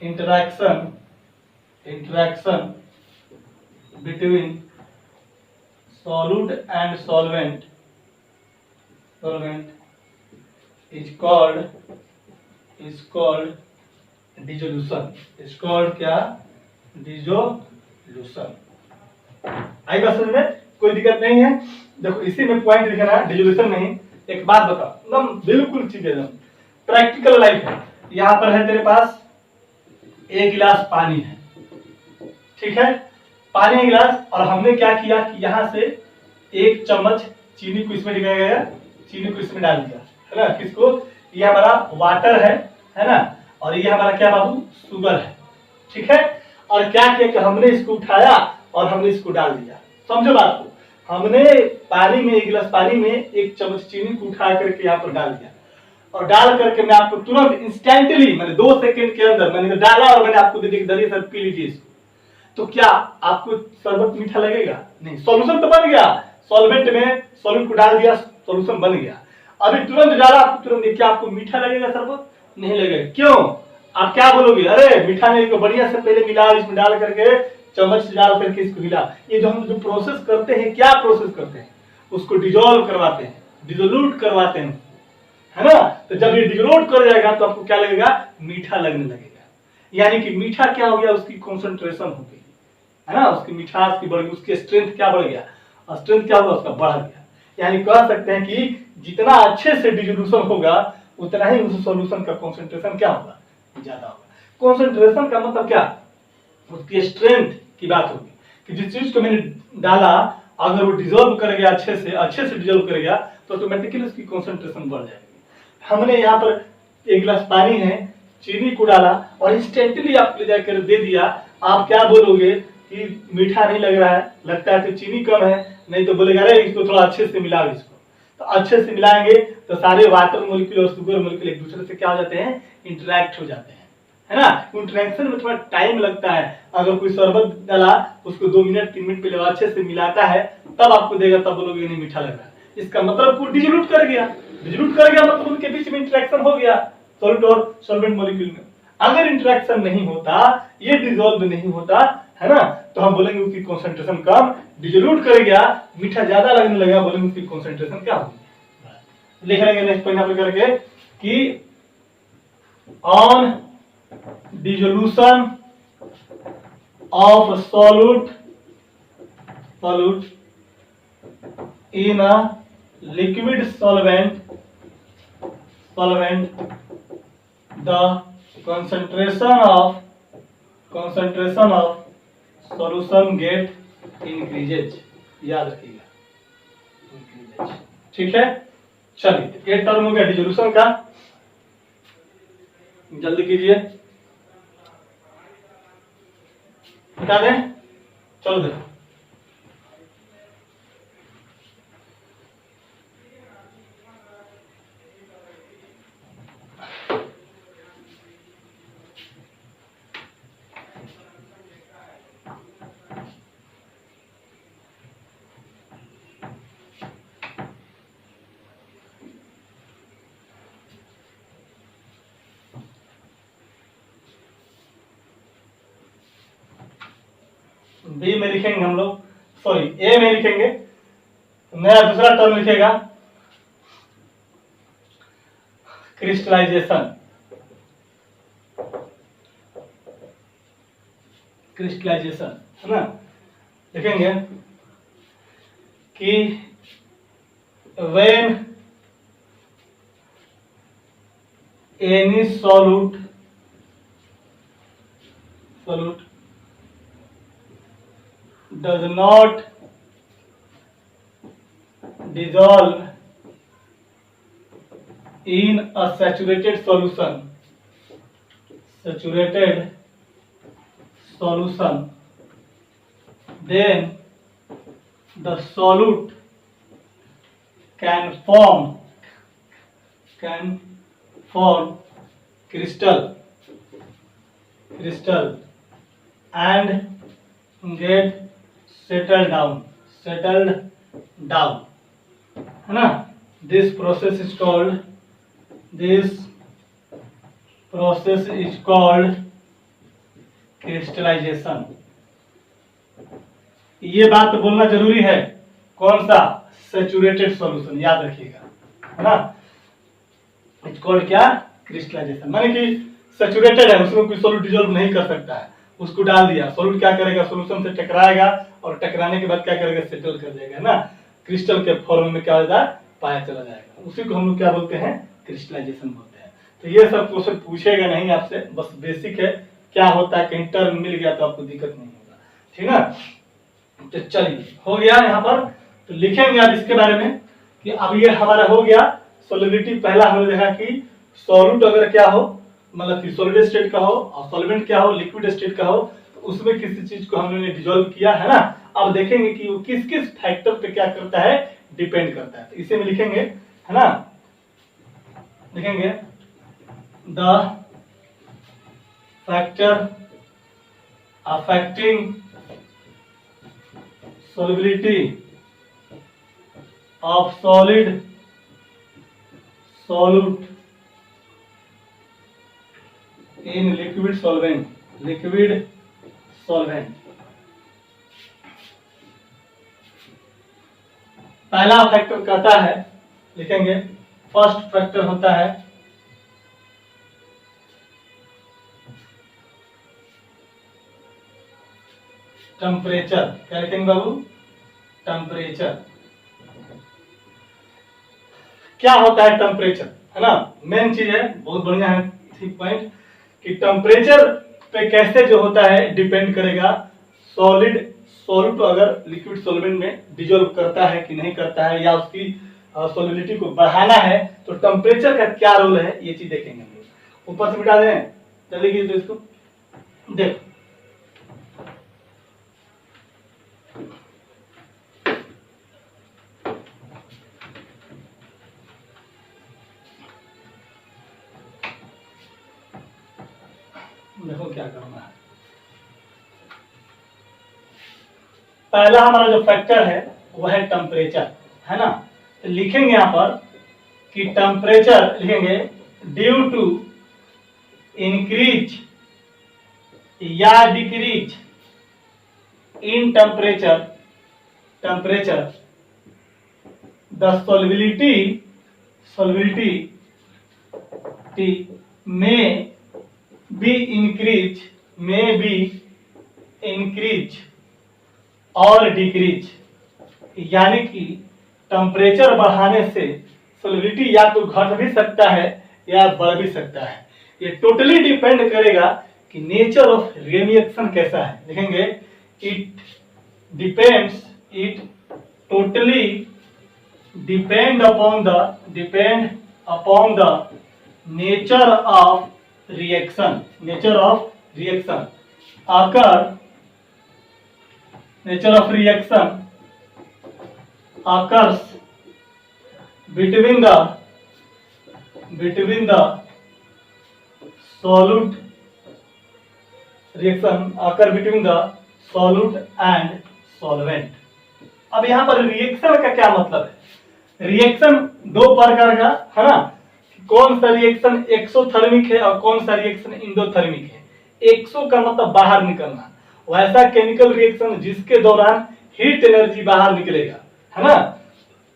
interaction between solute and solvent is called dissolution, is called क्या, डिसोल्यूशन। आई बात समझ में, कोई दिक्कत नहीं है। देखो इसी में पॉइंट लिखना है, डिसोल्यूशन नहीं। एक बात बताओ, एकदम बिल्कुल चीज एकदम प्रैक्टिकल लाइफ है। यहाँ पर है तेरे पास एक गिलास पानी है, ठीक है, पानी गिलास, और हमने क्या किया कि यहाँ से एक चम्मच चीनी को इसमें डाला गया, चीनी को इसमें डाल दिया, है ना। किसको, ये हमारा वाटर है ना, और ये हमारा क्या बाबू, शुगर है, ठीक है। और क्या किया कि हमने इसको उठाया और हमने इसको डाल दिया। समझो बात को, हमने पानी में, एक गिलास पानी में एक चम्मच चीनी को उठा करके यहाँ पर डाल दिया, और डाल करके मैं आपको तुरंत इंस्टेंटली, मैंने 2 सेकंड के अंदर मैंने डाला और मैंने आपको दे दी, दरिए सर पी लीजिए इसको। तो क्या आपको शरबत मीठा लगेगा, नहीं, सॉल्यूशन तो बन गया, सॉल्वेंट में सॉल्यूट को डाल दिया, सॉल्यूशन बन गया। अभी तुरंत डाला, आपको तुरंत, क्या आपको मीठा लगेगा शरबत, नहीं लगेगा। क्यों, आप क्या बोलोगे, अरे मीठा नहीं, को बढ़िया से पहले मिला, इसमें डाल करके चम्मच डाल करके इसको मिला। ये जो हम जो प्रोसेस करते हैं, क्या प्रोसेस करते हैं, उसको डिजोल्व करवाते हैं, डिजोल्यूट करवाते हैं, है ना। तो जब ये डिजोल्यूट कर जाएगा तो आपको क्या लगेगा, मीठा लगने लगेगा। यानी कि मीठा क्या हो गया, उसकी कॉन्सेंट्रेशन हो गई, है ना, उसकी मिठास की बढ़ गई, उसकी स्ट्रेंथ क्या बढ़ गया, और स्ट्रेंथ क्या होगा, उसका बढ़ गया। यानी कह सकते हैं कि जितना अच्छे से डिजोल्यूशन होगा उतना ही उस सॉल्यूशन का कॉन्सेंट्रेशन क्या होगा, ज्यादा होगा। कॉन्सेंट्रेशन का मतलब क्या, उसकी स्ट्रेंथ की बात होगी कि जिस चीज को मैंने डाला अगर वो डिजोल्व कर गया, अच्छे से डिजोल्व कर गया तो ऑटोमेटिकली उसकी कॉन्सेंट्रेशन बढ़ जाएगी। हमने यहाँ पर एक गिलास पानी है, चीनी को डाला और इंस्टेंटली आप ले जाकर दे दिया, आप क्या बोलोगे कि मीठा नहीं लग रहा है, लगता है तो चीनी कम है, नहीं तो बोलेगा अरे इसको थोड़ा अच्छे से मिलाओ इसको। तो अच्छे से मिलाएंगे तो सारे वाटर मोलिक्यूल और शुगर मोलिक्यूल एक दूसरे से क्या हो जाते हैं, इंटरेक्ट हो जाते हैं, है ना। इंटरेक्शन में थोड़ा टाइम लगता है। अगर कोई शरबत डाला उसको 2 मिनट 3 मिनट पहले अच्छे से मिलाता है तब आपको देगा, तब बोलोगे नहीं मीठा लग रहा है। इसका मतलब वो डिजोल्यूट कर गया, मतलब उनके बीच में इंटरेक्शन हो गया सॉल्यूट और सॉल्वेंट मॉलिक्यूल में। अगर इंटरेक्शन नहीं होता, ये डिसॉल्व नहीं होता, है ना, तो हम बोलेंगे उसकी कॉन्सेंट्रेशन कम, डिसोल्यूट कर गया, मीठा ज्यादा लगने लगा, बोलेंगे उसकी कॉन्सेंट्रेशन क्या होगी। लिख लेंगे नेक्स्ट पॉइंट पर करके कि on dissolution of solute in a liquid solvent, the concentration of solution get increases। याद रखिएगा, increases, ठीक है। चलिए एक टर्म हो गया डिसोल्यूशन का, जल्दी कीजिए, बता दें, चलो देखो। बी में लिखेंगे हम लोग, सॉरी ए में लिखेंगे, नया दूसरा टर्म लिखेगा क्रिस्टलाइजेशन। क्रिस्टलाइजेशन है ना, लिखेंगे कि when any solute does not dissolve in a saturated solution, then the solute can form crystal and get settled down है ना। this process is called crystallization। ये बात बोलना जरूरी है, कौन सा, सैचुरेटेड सॉल्यूशन, याद रखिएगा है ना। इट्स कॉल्ड क्या, क्रिस्टलाइजेशन, माने कि सैचुरेटेड है, उसमें कोई सॉल्यूट डिसॉल्व नहीं कर सकता है, उसको डाल दिया, सॉल्यूट क्या करेगा, सॉल्यूशन से टकराएगा और टकराने के बाद क्या करेगा, सेटल कर देगा है ना, क्रिस्टल के फॉर्म में क्या होता है, पाया चला जाएगा, उसी को हम लोग क्या बोलते हैं, क्रिस्टलाइजेशन बोलते हैं। तो ये सब क्वेश्चन पूछेगा नहीं आपसे, बस बेसिक है, क्या होता है, कहीं टर्म मिल गया तो आपको दिक्कत नहीं होगा, ठीक ना। तो चलिए हो गया यहाँ पर, तो लिखेंगे आप इसके बारे में कि अब ये हमारा हो गया सॉलिबिलिटी। पहला हमने देखा कि सॉल्यूट अगर क्या हो, मतलब कि सॉलिड स्टेट का हो, और सॉल्वेंट क्या हो, लिक्विड स्टेट का हो, तो उसमें किसी चीज को हमने डिसॉल्व किया है ना। अब देखेंगे कि वो किस किस फैक्टर पे क्या करता है, डिपेंड करता है। तो इसे में लिखेंगे है ना, लिखेंगे the factor affecting solubility of solute in liquid solvent। पहला फैक्टर कहता है, लिखेंगे फर्स्ट फैक्टर होता है टेम्परेचर। क्या लिखेंगे बाबू, टेम्परेचर। क्या होता है टेम्परेचर, है ना, मेन चीज है, बहुत बढ़िया है ठीक पॉइंट, कि टेम्परेचर पे कैसे जो होता है डिपेंड करेगा सॉल्यूट अगर लिक्विड सॉल्वेंट में डिसॉल्व करता है कि नहीं करता है, या उसकी सॉल्युबिलिटी को बढ़ाना है, तो टेम्परेचर का क्या रोल है, ये चीज देखेंगे हम लोग। ऊपर से मिटा दें, चलिए तो इसको देखो, देखो क्या करना है। पहला हमारा जो फैक्टर है वह है टेम्परेचर, है ना। तो लिखेंगे यहां पर कि टेम्परेचर, लिखेंगे ड्यू टू इंक्रीज या decrease in temperature the solubility may be increase और डिक्रीज, यानी कि टेम्परेचर बढ़ाने से सॉल्युबिलिटी या तो घट भी सकता है या बढ़ भी सकता है। ये टोटली डिपेंड करेगा कि नेचर ऑफ रिएक्शन कैसा है। लिखेंगे it totally depend upon the nature of reaction occurs between the solute and solvent। अब यहां पर रिएक्शन का क्या मतलब है, रिएक्शन दो प्रकार का है ना, कौन सा रिएक्शन एक्सोथर्मिक है और कौन सा रिएक्शन इंडोथर्मिक है। एक्सो का मतलब बाहर निकलना वैसा केमिकल रिएक्शन जिसके दौरान हीट एनर्जी बाहर निकलेगा, है ना,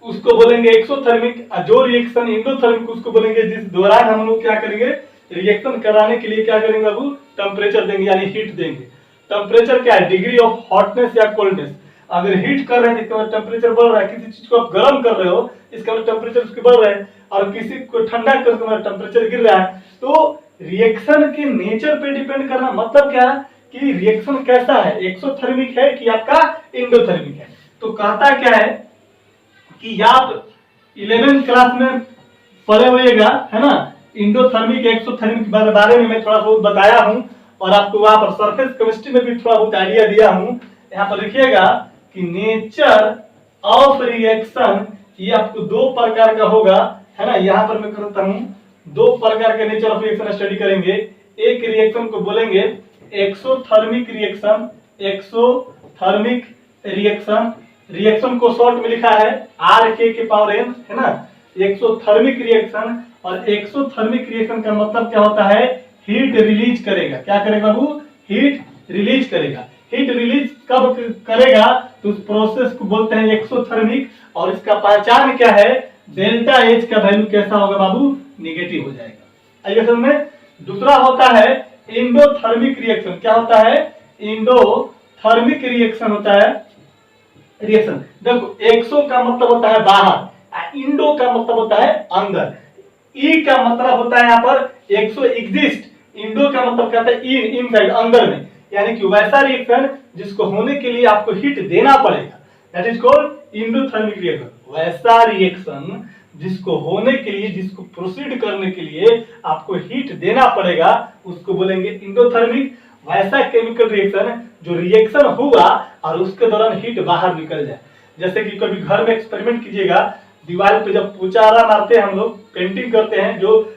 उसको बोलेंगे एक्सोथर्मिक। जो रिएक्शन इंडोथर्मिक उसको बोलेंगे जिस दौरान हम लोग क्या करेंगे, रिएक्शन कराने के लिए क्या करेंगे बाबू, टेम्परेचर देंगे यानी हीट देंगे। टेम्परेचर क्या है, डिग्री ऑफ हॉटनेस या कोल्डनेस। अगर हीट कर रहे हैं इसका मतलब टेम्परेचर बढ़ रहा है, किसी चीज को आप गर्म कर रहे हो इसका मतलब टेम्परेचर उसके बढ़ रहा है, और किसी को ठंडा कर रहे हो टेम्परेचर गिर रहा है। तो रिएक्शन के नेचर पे डिपेंड करना मतलब क्या है कि रिएक्शन कैसा है, एक्सोथर्मिक है कि आपका इंडोथर्मिक है। तो कहता क्या है कि आप 11th क्लास में पढ़े होइएगा, है ना, इंडोथर्मिक एक्सोथर्मिक के बारे में मैं थोड़ा बहुत बताया हूं, और आपको वहां पर सरफेस केमिस्ट्री में भी थोड़ा बहुत आइडिया दिया हूं। यहाँ पर लिखिएगा कि नेचर ऑफ रिएक्शन, ये आपको दो प्रकार का होगा, है ना। यहाँ पर मैं करता हूं, दो प्रकार के नेचर ऑफ रिएक्शन स्टडी करेंगे। एक रिएक्शन को बोलेंगे exothermic reaction, exothermic reaction, reaction को शॉर्ट में लिखा है RK के पावर n, है ना, एक्सोथर्मिक रिएक्शन। और एक्सोथर्मिक रिएक्शन का मतलब क्या होता है, हीट रिलीज करेगा। क्या करेगा बाबू, हीट रिलीज करेगा। हीट रिलीज कब करेगा, तो उस प्रोसेस को बोलते हैं एक्सोथर्मिक, और इसका पहचान क्या है, डेल्टा H का वैल्यू कैसा होगा बाबू, निगेटिव हो जाएगा। आइए समझ में। दूसरा होता है इंडोथर्मिक रिएक्शन। क्या होता है, इंडोथर्मिक रिएक्शन होता है, रिएक्शन देखो, एक्सो का मतलब होता है बाहर, इंडो का मतलब होता है अंदर, ई का मतलब होता है यहाँ पर एक्सो एग्जिस्ट, इंडो का मतलब क्या होता है इन, इनसाइड अंदर में, यानी कि वैसा रिएक्शन जिसको होने के लिए आपको हीट देना पड़ेगा, that is called endothermic reaction. वैसा रिएक्शन जिसको होने के लिए, जिसको प्रोसीड करने के लिए आपको हीट देना पड़ेगा, उसको बोलेंगे इंडोथर्मिक। वैसा केमिकल रिएक्शन जो रिएक्शन हुआ और उसके दौरान हीट बाहर निकल जाए। जैसे कि कभी घर में एक्सपेरिमेंट कीजिएगा, दीवार पे जब पोचारा मारते हैं हम लोग, पेंटिंग करते हैं, जो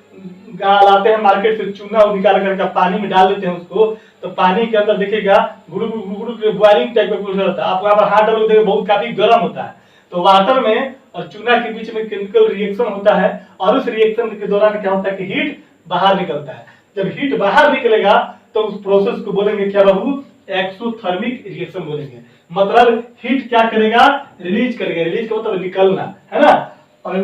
लाते हैं मार्केट से चूना निकाल करके पानी में डाल देते हैं उसको, तो पानी के अंदर देखिएगा गुरु बॉइलिंग टाइप का कुछ रहता है, आप वहां पर हाथ डालोगे देखिए बहुत काफी गर्म होता है। तो वाटर में और चूना के बीच में केमिकल रिएक्शन होता है, और उस रिएक्शन के दौरान क्या होता है कि हीट बाहर निकलता है। जब हीट बाहर निकलेगा तो उस प्रोसेस को बोलेंगे क्या बाबू, एक्सोथर्मिक रिएक्शन बोलेंगे। मतलब हीट क्या करेगा, रिलीज करेगा। रिलीज का मतलब निकलना, है ना। और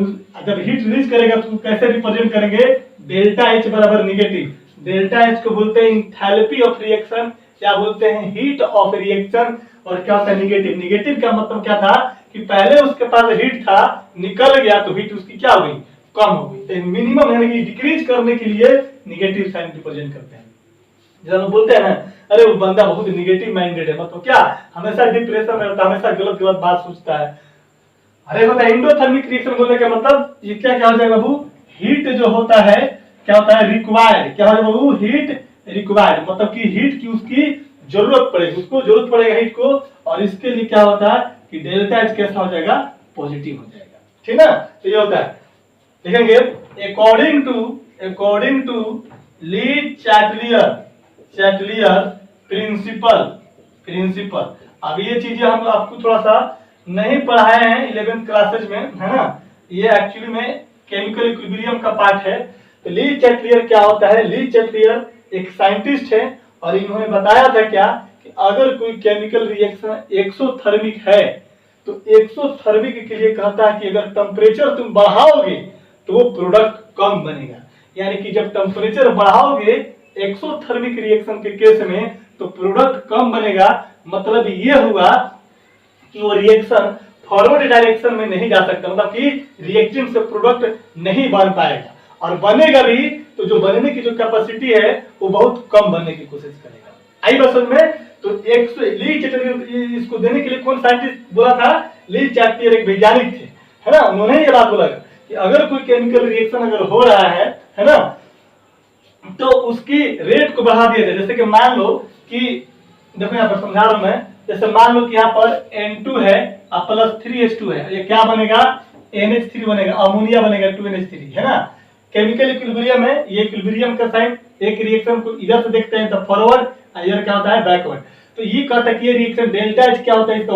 जब हीट रिलीज करेगा तो कैसे रिप्रेजेंट करेंगे, डेल्टा H बराबर निगेटिव। डेल्टा H को बोलते हैं इंथैल्पी ऑफ रिएक्शन, क्या बोलते हैं, हीट ऑफ रिएक्शन। और क्या होता है निगेटिव, निगेटिव का मतलब क्या था कि पहले उसके पास हीट था, निकल गया तो हीट उसकी क्या हो गई, कम हो गई। तो मिनिमम यानी कि डिक्रीज करने के लिए निगेटिव साइन रिप्रेजेंट करते हैं। जब हम बोलते हैं ना, अरे वो बंदा बहुत निगेटिव माइंडेड है, मतलब क्या, हमेशा डिप्रेशन में रहता है, हमेशा गलत गलत बात सोचता है। अरे होता है इंडोथर्मिक रिएक्शन बोलने का मतलब ये क्या क्या हो जाएगा बाबू, हीट जो होता है क्या होता है, रिक्वायर्ड। क्या हो जाएगा बाबू, हीट रिक्वायर्ड, मतलब कि हीट की उसकी जरूरत पड़ेगी, उसको जरूरत पड़ेगा हीट को, और इसके लिए क्या होता है कि डेल्टा H कैसा हो जाएगा, पॉजिटिव हो जाएगा, ठीक ना। तो ये होता है, देखेंगे according to Le Chatelier principle. अब ये चीजें हम आपको थोड़ा सा नहीं पढ़ाए हैं 11th क्लासेज में, है ना। ये एक्चुअली में केमिकल इक्विलिब्रियम का पार्ट है। तो ली चैटलियर क्या होता है, ली चैटलियर एक साइंटिस्ट है, और इन्होंने बताया था क्या कि अगर कोई केमिकल रिएक्शन एक्सोथर्मिक है तो एक्सोथर्मिक के लिए कहता है कि अगर टेम्परेचर तुम बढ़ाओगे तो वो प्रोडक्ट कम बनेगा। यानी कि जब टेम्परेचर बढ़ाओगे एक्सोथर्मिक रिएक्शन के केस में तो प्रोडक्ट कम बनेगा। मतलब ये हुआ कि वो रिएक्शन फॉरवर्ड डायरेक्शन में नहीं जा सकता, मतलब कि रिएक्टेंट से प्रोडक्ट नहीं बन पाएगा, और बनेगा भी तो जो बनने की जो कैपेसिटी है वो बहुत कम बनने की कोशिश करेगा। आई बात समझ में। तो ली चैटलियर इसको देने के लिए कौन साइंटिस्ट बोला था, ली चैटलियर एक वैज्ञानिक थे, है ना। उन्होंने ये बात बोला कि अगर कोई केमिकल रिएक्शन अगर हो रहा है ना, तो उसकी रेट को बढ़ा दिया जाए। जैसे कि मान लो कि देखो यहाँ पर समझा रहा हूं मैं, जैसे मान लो कि यहाँ पर N2 है और प्लस 3H2 है, ये क्या बनेगा, NH3 बनेगा, अमोनिया बनेगा 2NH3, है ना। केमिकल इक्विलिब्रियम है, ये इक्विलिब्रियम का साइन, एक रिएक्शन को इधर से देखते हैं तो फॉरवर्ड, इधर क्या होता है बैकवर्ड। तो ये कहता है कि ये रिएक्शन डेल्टा H क्या होता है, इसका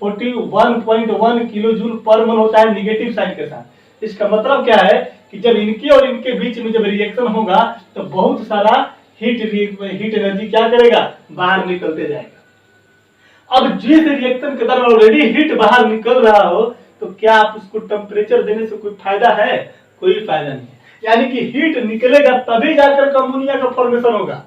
141.1 किलो जूल पर मोल होता है निगेटिव साइन के साथ। इसका मतलब क्या है कि जब इनके और इनके बीच में जब रिएक्शन होगा तो बहुत सारा हीट एनर्जी क्या करेगा, बाहर निकलते जाएगा। अब जिस रिएक्शन के दौरान ऑलरेडी हीट बाहर निकल रहा हो तो क्या आप उसको टेम्परेचर देने से कोई फायदा है? कोई फायदा नहीं है। यानी कि हीट निकलेगा तभी जाकर अमोनिया का फॉर्मेशन होगा,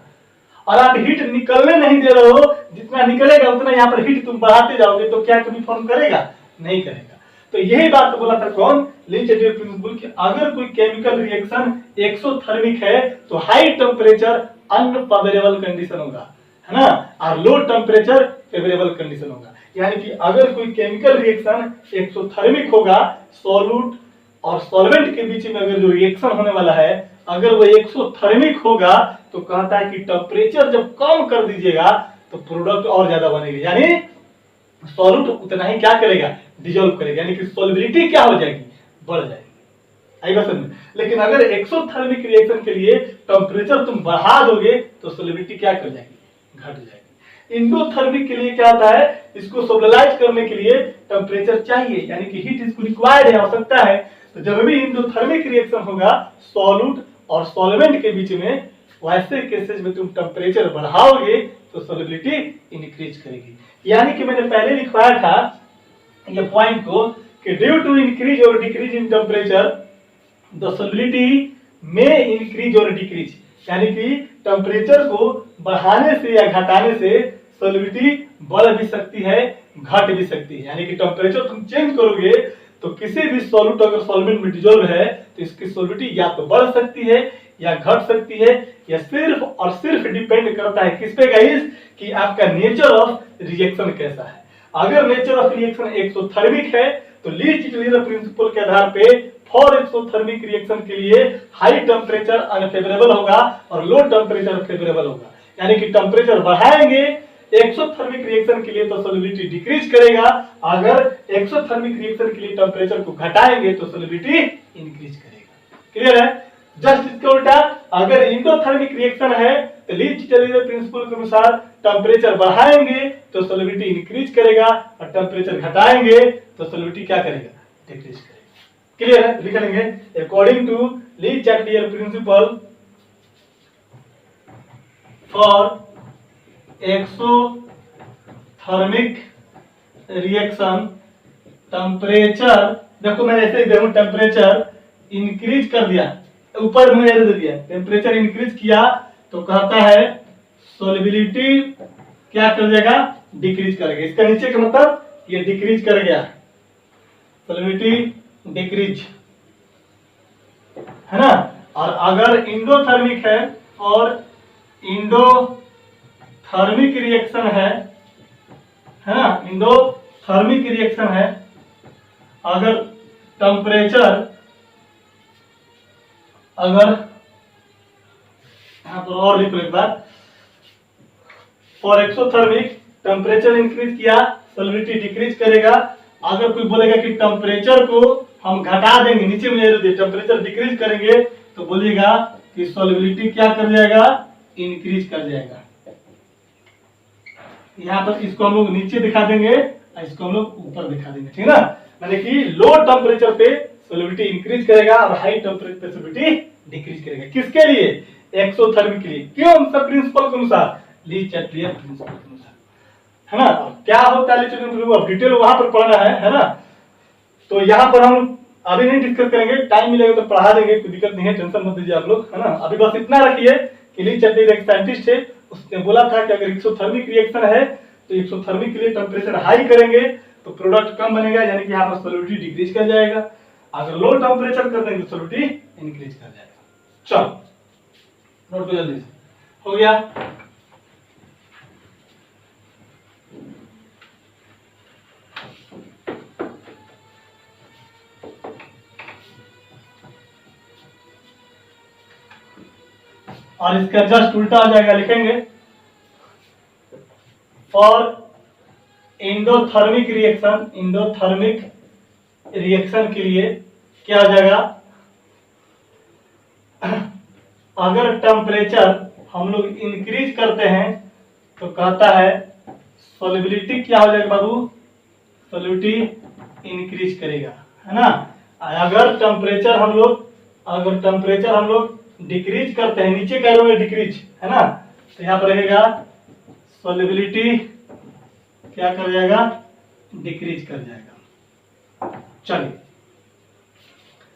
और आप हीट निकलने नहीं दे रहे हो, जितना निकलेगा उतना यहाँ पर हीट तुम बढ़ाते जाओगे तो क्या कभी फॉर्म करेगा? नहीं करेगा। तो यही बात बोला था कौन? लीच-एडियर प्रिंसिपल कि अगर कोई केमिकल रिएक्शन एक्सोथर्मिक है तो हाई टेम्परेचर अनफेवरेबल कंडीशन होगा, है ना, और लो टेम्परेचर फेवरेबल कंडीशन होगा। यानी कि अगर कोई केमिकल रिएक्शन एक्सोथर्मिक होगा, सॉल्यूट और सॉल्वेंट के बीच में अगर जो रिएक्शन होने वाला है अगर वो एक्सोथर्मिक होगा तो कहता है कि टेम्परेचर जब कम कर दीजिएगा तो प्रोडक्ट और ज्यादा बनेगा, यानी सॉल्यूट उतना ही क्या करेगा? डिसॉल्व करेगा, यानी कि सॉल्युबिलिटी क्या हो जाएगी? बढ़ जाएगी। आई बात समझ में? लेकिन अगर एक्सोथर्मिक रिएक्शन के लिए टेम्परेचर तुम बढ़ा दोगे तो सॉल्युबिलिटी क्या कर जाएगी? घट जाएगी। इंडोथर्मिक के लिए क्या होता है? इसको सोलराइज करने के लिए टेम्परेचर चाहिए, यानी कि हीट इसको रिक्वायर्ड है, आवश्यकता है। तो जब भी इंडोथर्मिक रिएक्शन होगा सॉल्यूट और सॉल्वेंट के बीच में, वैसे केसेस में तुम टेम्परेचर बढ़ाओगे तो सॉल्युबिलिटी इंक्रीज करेगी। यानी कि मैंने पहले लिखवाया था ये पॉइंट को कि ड्यू टू इंक्रीज और decrease in temperature the solubility में इंक्रीज और डिक्रीज, यानी कि टेम्परेचर को बढ़ाने से या घटाने से सॉल्युबिलिटी बढ़ भी सकती है, घट भी सकती है। यानी कि टेम्परेचर तुम चेंज करोगे तो किसी भी सॉल्यूट अगर सॉल्वेंट में डिसॉल्व है तो इसकी सॉल्युबिलिटी या तो बढ़ सकती है या घट सकती है, या सिर्फ और सिर्फ डिपेंड करता है किस पे गाइस? कि आपका नेचर ऑफ रिएक्शन कैसा है। अगर नेचर ऑफ रिएक्शन एक्सोथर्मिक है तो लीच-एडियर प्रिंसिपल के आधार पे फॉर एक्सोथर्मिक रिएक्शन के लिए हाई टेम्परेचर अनफेवरेबल होगा और लो टेम्परेचर फेवरेबल होगा। यानी कि टेम्परेचर बढ़ाएंगे एक्सोथर्मिक रिएक्शन के लिए तो सॉल्युबिलिटी डिक्रीज करेगा, अगर एक्सोथर्मिक रिएक्शन के लिए टेम्परेचर को घटाएंगे तो सॉल्युबिलिटी इंक्रीज करेगा। क्लियर है? जस्ट इसके उल्टा अगर इंडोथर्मिक रिएक्शन है तो लीच-एडियर प्रिंसिपल के अनुसार टेम्परेचर बढ़ाएंगे तो सॉल्युबिलिटी इंक्रीज करेगा और टेम्परेचर घटाएंगे तो सॉल्युबिलिटी क्या करेगा? डिक्रीज करेगा। क्लियर है? लिख लेंगे according to Le Chatelier principle for exothermic reaction temperature, देखो मैंने ऐसे ही देखो टेम्परेचर इंक्रीज कर दिया, ऊपर में दे दिया, टेम्परेचर इंक्रीज किया तो कहता है सॉल्युबिलिटी क्या कर जाएगा? डिक्रीज करेगा। इसका नीचे का मतलब ये डिक्रीज कर गया, सॉल्युबिलिटी डिक्रीज, है ना। और अगर इंडोथर्मिक है और इंडोथर्मिक रिएक्शन है ना, इंडोथर्मिक रिएक्शन है, अगर टेम्परेचर अगर यहां पर और लिखो एक बार, फॉर एक्सोथर्मिक टेम्परेचर इंक्रीज किया सॉल्युबिलिटी डिक्रीज करेगा। अगर कोई बोलेगा कि टेम्परेचर को हम घटा देंगे, नीचे में टेम्परेचर डिक्रीज करेंगे तो बोलिएगा कि सॉल्युबिलिटी क्या कर जाएगा? इंक्रीज कर जाएगा। यहाँ पर इसको हम लोग नीचे दिखा देंगे और इसको हम लोग ऊपर दिखा देंगे, ठीक है ना। माने कि लो टेम्परेचर पे सॉल्युबिलिटी इंक्रीज करेगा और हाई टेम्परेचर पे सॉल्युबिलिटी डिक्रीज करेगा। किसके लिए? एक्सोथर्मिक के लिए। क्यों? सब प्रिंसिपल के अनुसार, लीच-एडियर प्रिंसिपल के अनुसार, है ना। क्या होता है लीच-एडियर प्रिंसिपल, डिटेल वहां पर पढ़ना है ना। तो यहाँ पर हम अभी नहीं डिस्कस करेंगे, टाइम मिलेगा तो पढ़ा देंगे, कोई दिक्कत नहीं है, टेंशन मत दीजिए आप लोग, है ना। अभी बस इतना रखिए कि लीच-एडियर एक साइंटिस्ट है, उसने बोला था कि अगर एक्सोथर्मिक रिएक्शन है तो एक्सोथर्मिक के लिए टेम्परेचर हाई करेंगे तो प्रोडक्ट कम बनेगा, यानी कि यहाँ पर सॉल्युबिलिटी डिक्रीज कर जाएगा। अगर लो टेम्परेचर कर देंगे तो सॉल्युबिलिटी इंक्रीज कर जाएगा। चलो नोट को जल्दी से हो गया। और इसका जस्ट उल्टा आ जाएगा, लिखेंगे for endothermic reaction, endothermic reaction के लिए क्या आ जाएगा? अगर टेम्परेचर हम लोग इंक्रीज करते हैं तो कहता है सॉल्युबिलिटी क्या हो जाएगा बाबू? सॉल्युबिलिटी इंक्रीज करेगा, है ना। अगर टेम्परेचर हम लोग डिक्रीज करते हैं, नीचे कह रहे डिक्रीज, है ना, तो यहाँ पर रहेगा सॉल्युबिलिटी क्या कर जाएगा, डिक्रीज कर जाएगा। चलिए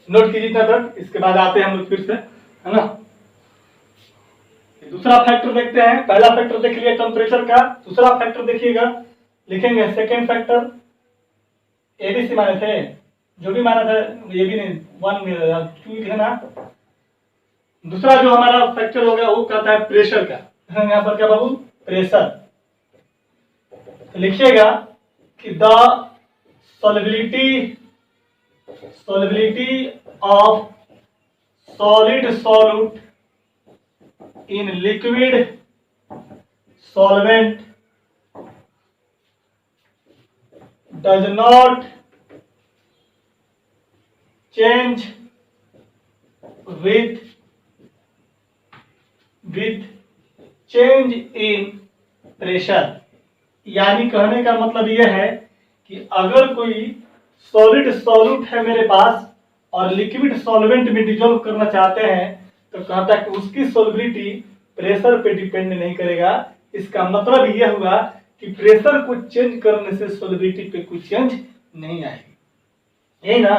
नोट कीजिए इतना तक, इसके बाद आते हैं हम लोग फिर से, है ना। दूसरा फैक्टर देखते हैं, पहला फैक्टर देख लिया टेम्परेचर का, दूसरा फैक्टर देखिएगा, लिखेंगे सेकेंड फैक्टर, एबीसी माने थे, जो भी माना था ये भी नहीं, 1 में 2 है ना। दूसरा जो हमारा फैक्टर होगा वो कहता है प्रेशर का, यहाँ पर क्या बाबू, प्रेशर। तो लिखिएगा कि the solubility of solid solute in liquid solvent does not change with change in pressure। यानी कहने का मतलब यह है कि अगर कोई सॉलिड सॉल्यूट है मेरे पास और लिक्विड सॉल्वेंट में डिजोल्व करना चाहते हैं, तो कहता है कि उसकी सॉल्युबिलिटी प्रेशर पे डिपेंड नहीं करेगा। इसका मतलब यह हुआ कि प्रेशर को चेंज करने से सॉल्युबिलिटी पे कोई चेंज नहीं आएगी, यही ना।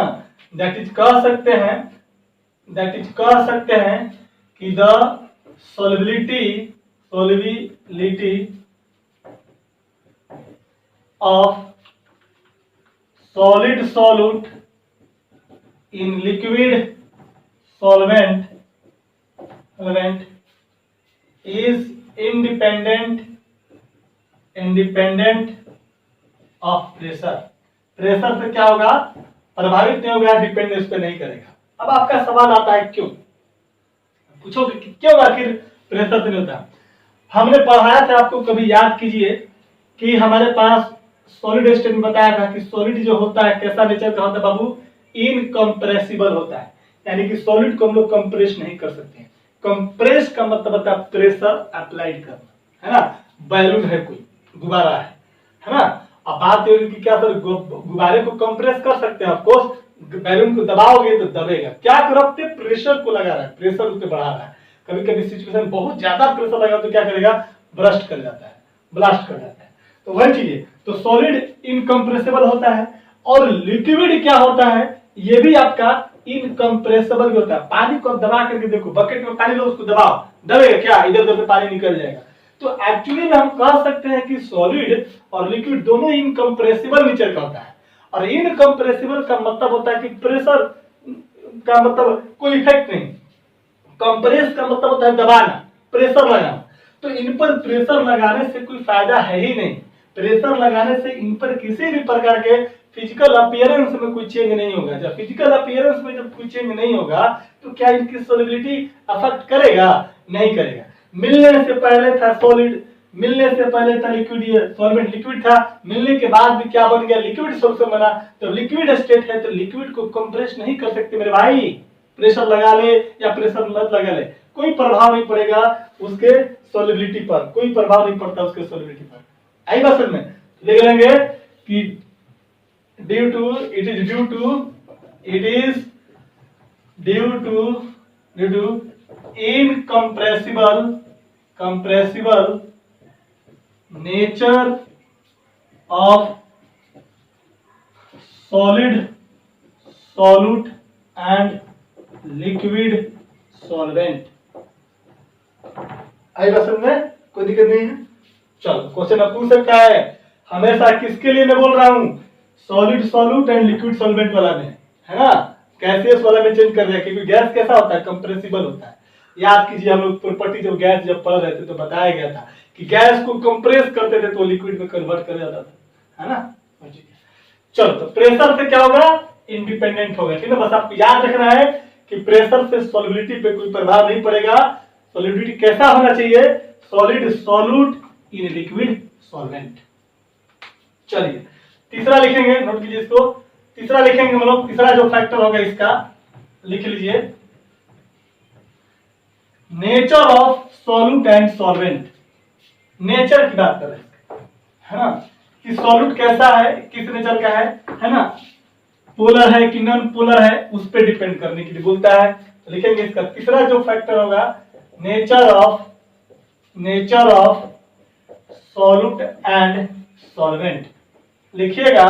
दैट इज कह सकते हैं कि the solubility of solid solute in liquid solvent is independent of pressure। Pressure से क्या होगा, प्रभावित नहीं होगा, डिपेंड इस पे नहीं करेगा। अब आपका सवाल आता है क्यों, पूछोगे कि क्यों आखिर प्रेशर से नहीं होता। हमने पढ़ाया था आपको, कभी याद कीजिए कि हमारे पास सॉलिड स्टेट में बताया था कि सॉलिड जो होता है कैसा नेचर का होता है बाबू, इनकम्प्रेसिबल होता है, यानी कि सॉलिड को हम लोग कंप्रेस नहीं कर सकते हैं। कंप्रेस का मतलब होता है प्रेशर अप्लाइड करना, है ना। बैलून है, कोई गुब्बारा है ना। अब बात ये कि क्या सर गुब्बारे को कंप्रेस कर सकते हैं, ऑफकोर्स बैलून को दबाओगे तो दबेगा। क्या करते, प्रेशर को लगा रहा है, प्रेशर उसे बढ़ा रहा है। कभी कभी सिचुएशन बहुत ज्यादा प्रेशर लगा तो क्या करेगा, ब्रस्ट कर जाता है, ब्लास्ट कर जाता है। तो वही चीज है, तो सॉलिड इनकम्प्रेसिबल होता है और लिक्विड क्या होता है, ये भी आपका इनकम्प्रेसिबल भी होता है। पानी को दबा करके देखो, बकेट में पानी लो, उसको दबाओ, दबेगा क्या, इधर उधर से पानी निकल जाएगा। तो एक्चुअली में हम कह सकते हैं कि सॉलिड और लिक्विड दोनों इनकम्प्रेसिबल नेचर का होता है। और इनकम्प्रेसिबल का मतलब होता है कि प्रेशर का मतलब कोई इफेक्ट नहीं, कंप्रेस का मतलब होता है दबाना, प्रेशर लगाना। तो इन पर प्रेशर लगाने से कोई फायदा है ही नहीं। प्रेशर लगाने से इन पर किसी भी प्रकार के फिजिकल अपीयरेंस में कोई चेंज नहीं होगा। जब फिजिकल अपीयरेंस में जब कोई चेंज नहीं होगा तो क्या इनकी सॉल्युबिलिटी अफेक्ट करेगा, नहीं करेगा। मिलने से पहले था सॉलिड, मिलने से पहले था लिक्विड, सॉल्वेंट लिक्विड था, मिलने के बाद भी क्या बन गया, लिक्विड सॉल्यूशन बना। तो लिक्विड स्टेट है तो लिक्विड को कंप्रेस नहीं कर सकते मेरे भाई। प्रेशर लगा ले या प्रेशर मत लगा ले, कोई प्रभाव नहीं पड़ेगा उसके सॉल्युबिलिटी पर, कोई प्रभाव नहीं पड़ता उसके सॉल्युबिलिटी पर। आई बात समझ में, देख लेंगे कि it is due to incompressible nature of solid solute and liquid solvent। आई बात समझ में, कोई दिक्कत नहीं है। चलो क्वेश्चन अब पूछ सकता है, हमेशा किसके लिए मैं बोल रहा हूं, solid solute and liquid solvent वाला में, है ना। गैसियस वाला में चेंज कर दिया, क्योंकि गैस कैसा होता है, कंप्रेसिबल होता है। याद कीजिए हम लोग प्रॉपर्टी जब गैस जब पढ़ रहे थे तो बताया गया था कि गैस को कंप्रेस करते थे तो लिक्विड में कन्वर्ट कर जाता था, है ना। चलो तो प्रेशर से क्या होगा, इंडिपेंडेंट होगा, ठीक है। बस आपको याद रखना है कि प्रेशर से सॉल्युबिलिटी पे कोई प्रभाव नहीं पड़ेगा। सॉल्युबिलिटी कैसा होना चाहिए, solid solute in liquid solvent. चलिए तीसरा लिखेंगे, नोट कीजिए इसको, तीसरा लिखेंगे हम लोग। तीसरा जो फैक्टर होगा इसका लिख लीजिए, nature of solute and solvent. Nature की बात कर रहे हैं, है ना, कि सॉल्यूट कैसा है, किस नेचर का है ना, पोलर है कि नॉन पोलर है, उस पर डिपेंड करने के लिए बोलता है। तो लिखेंगे इसका तीसरा जो फैक्टर होगा, nature of solute and solvent. लिखिएगा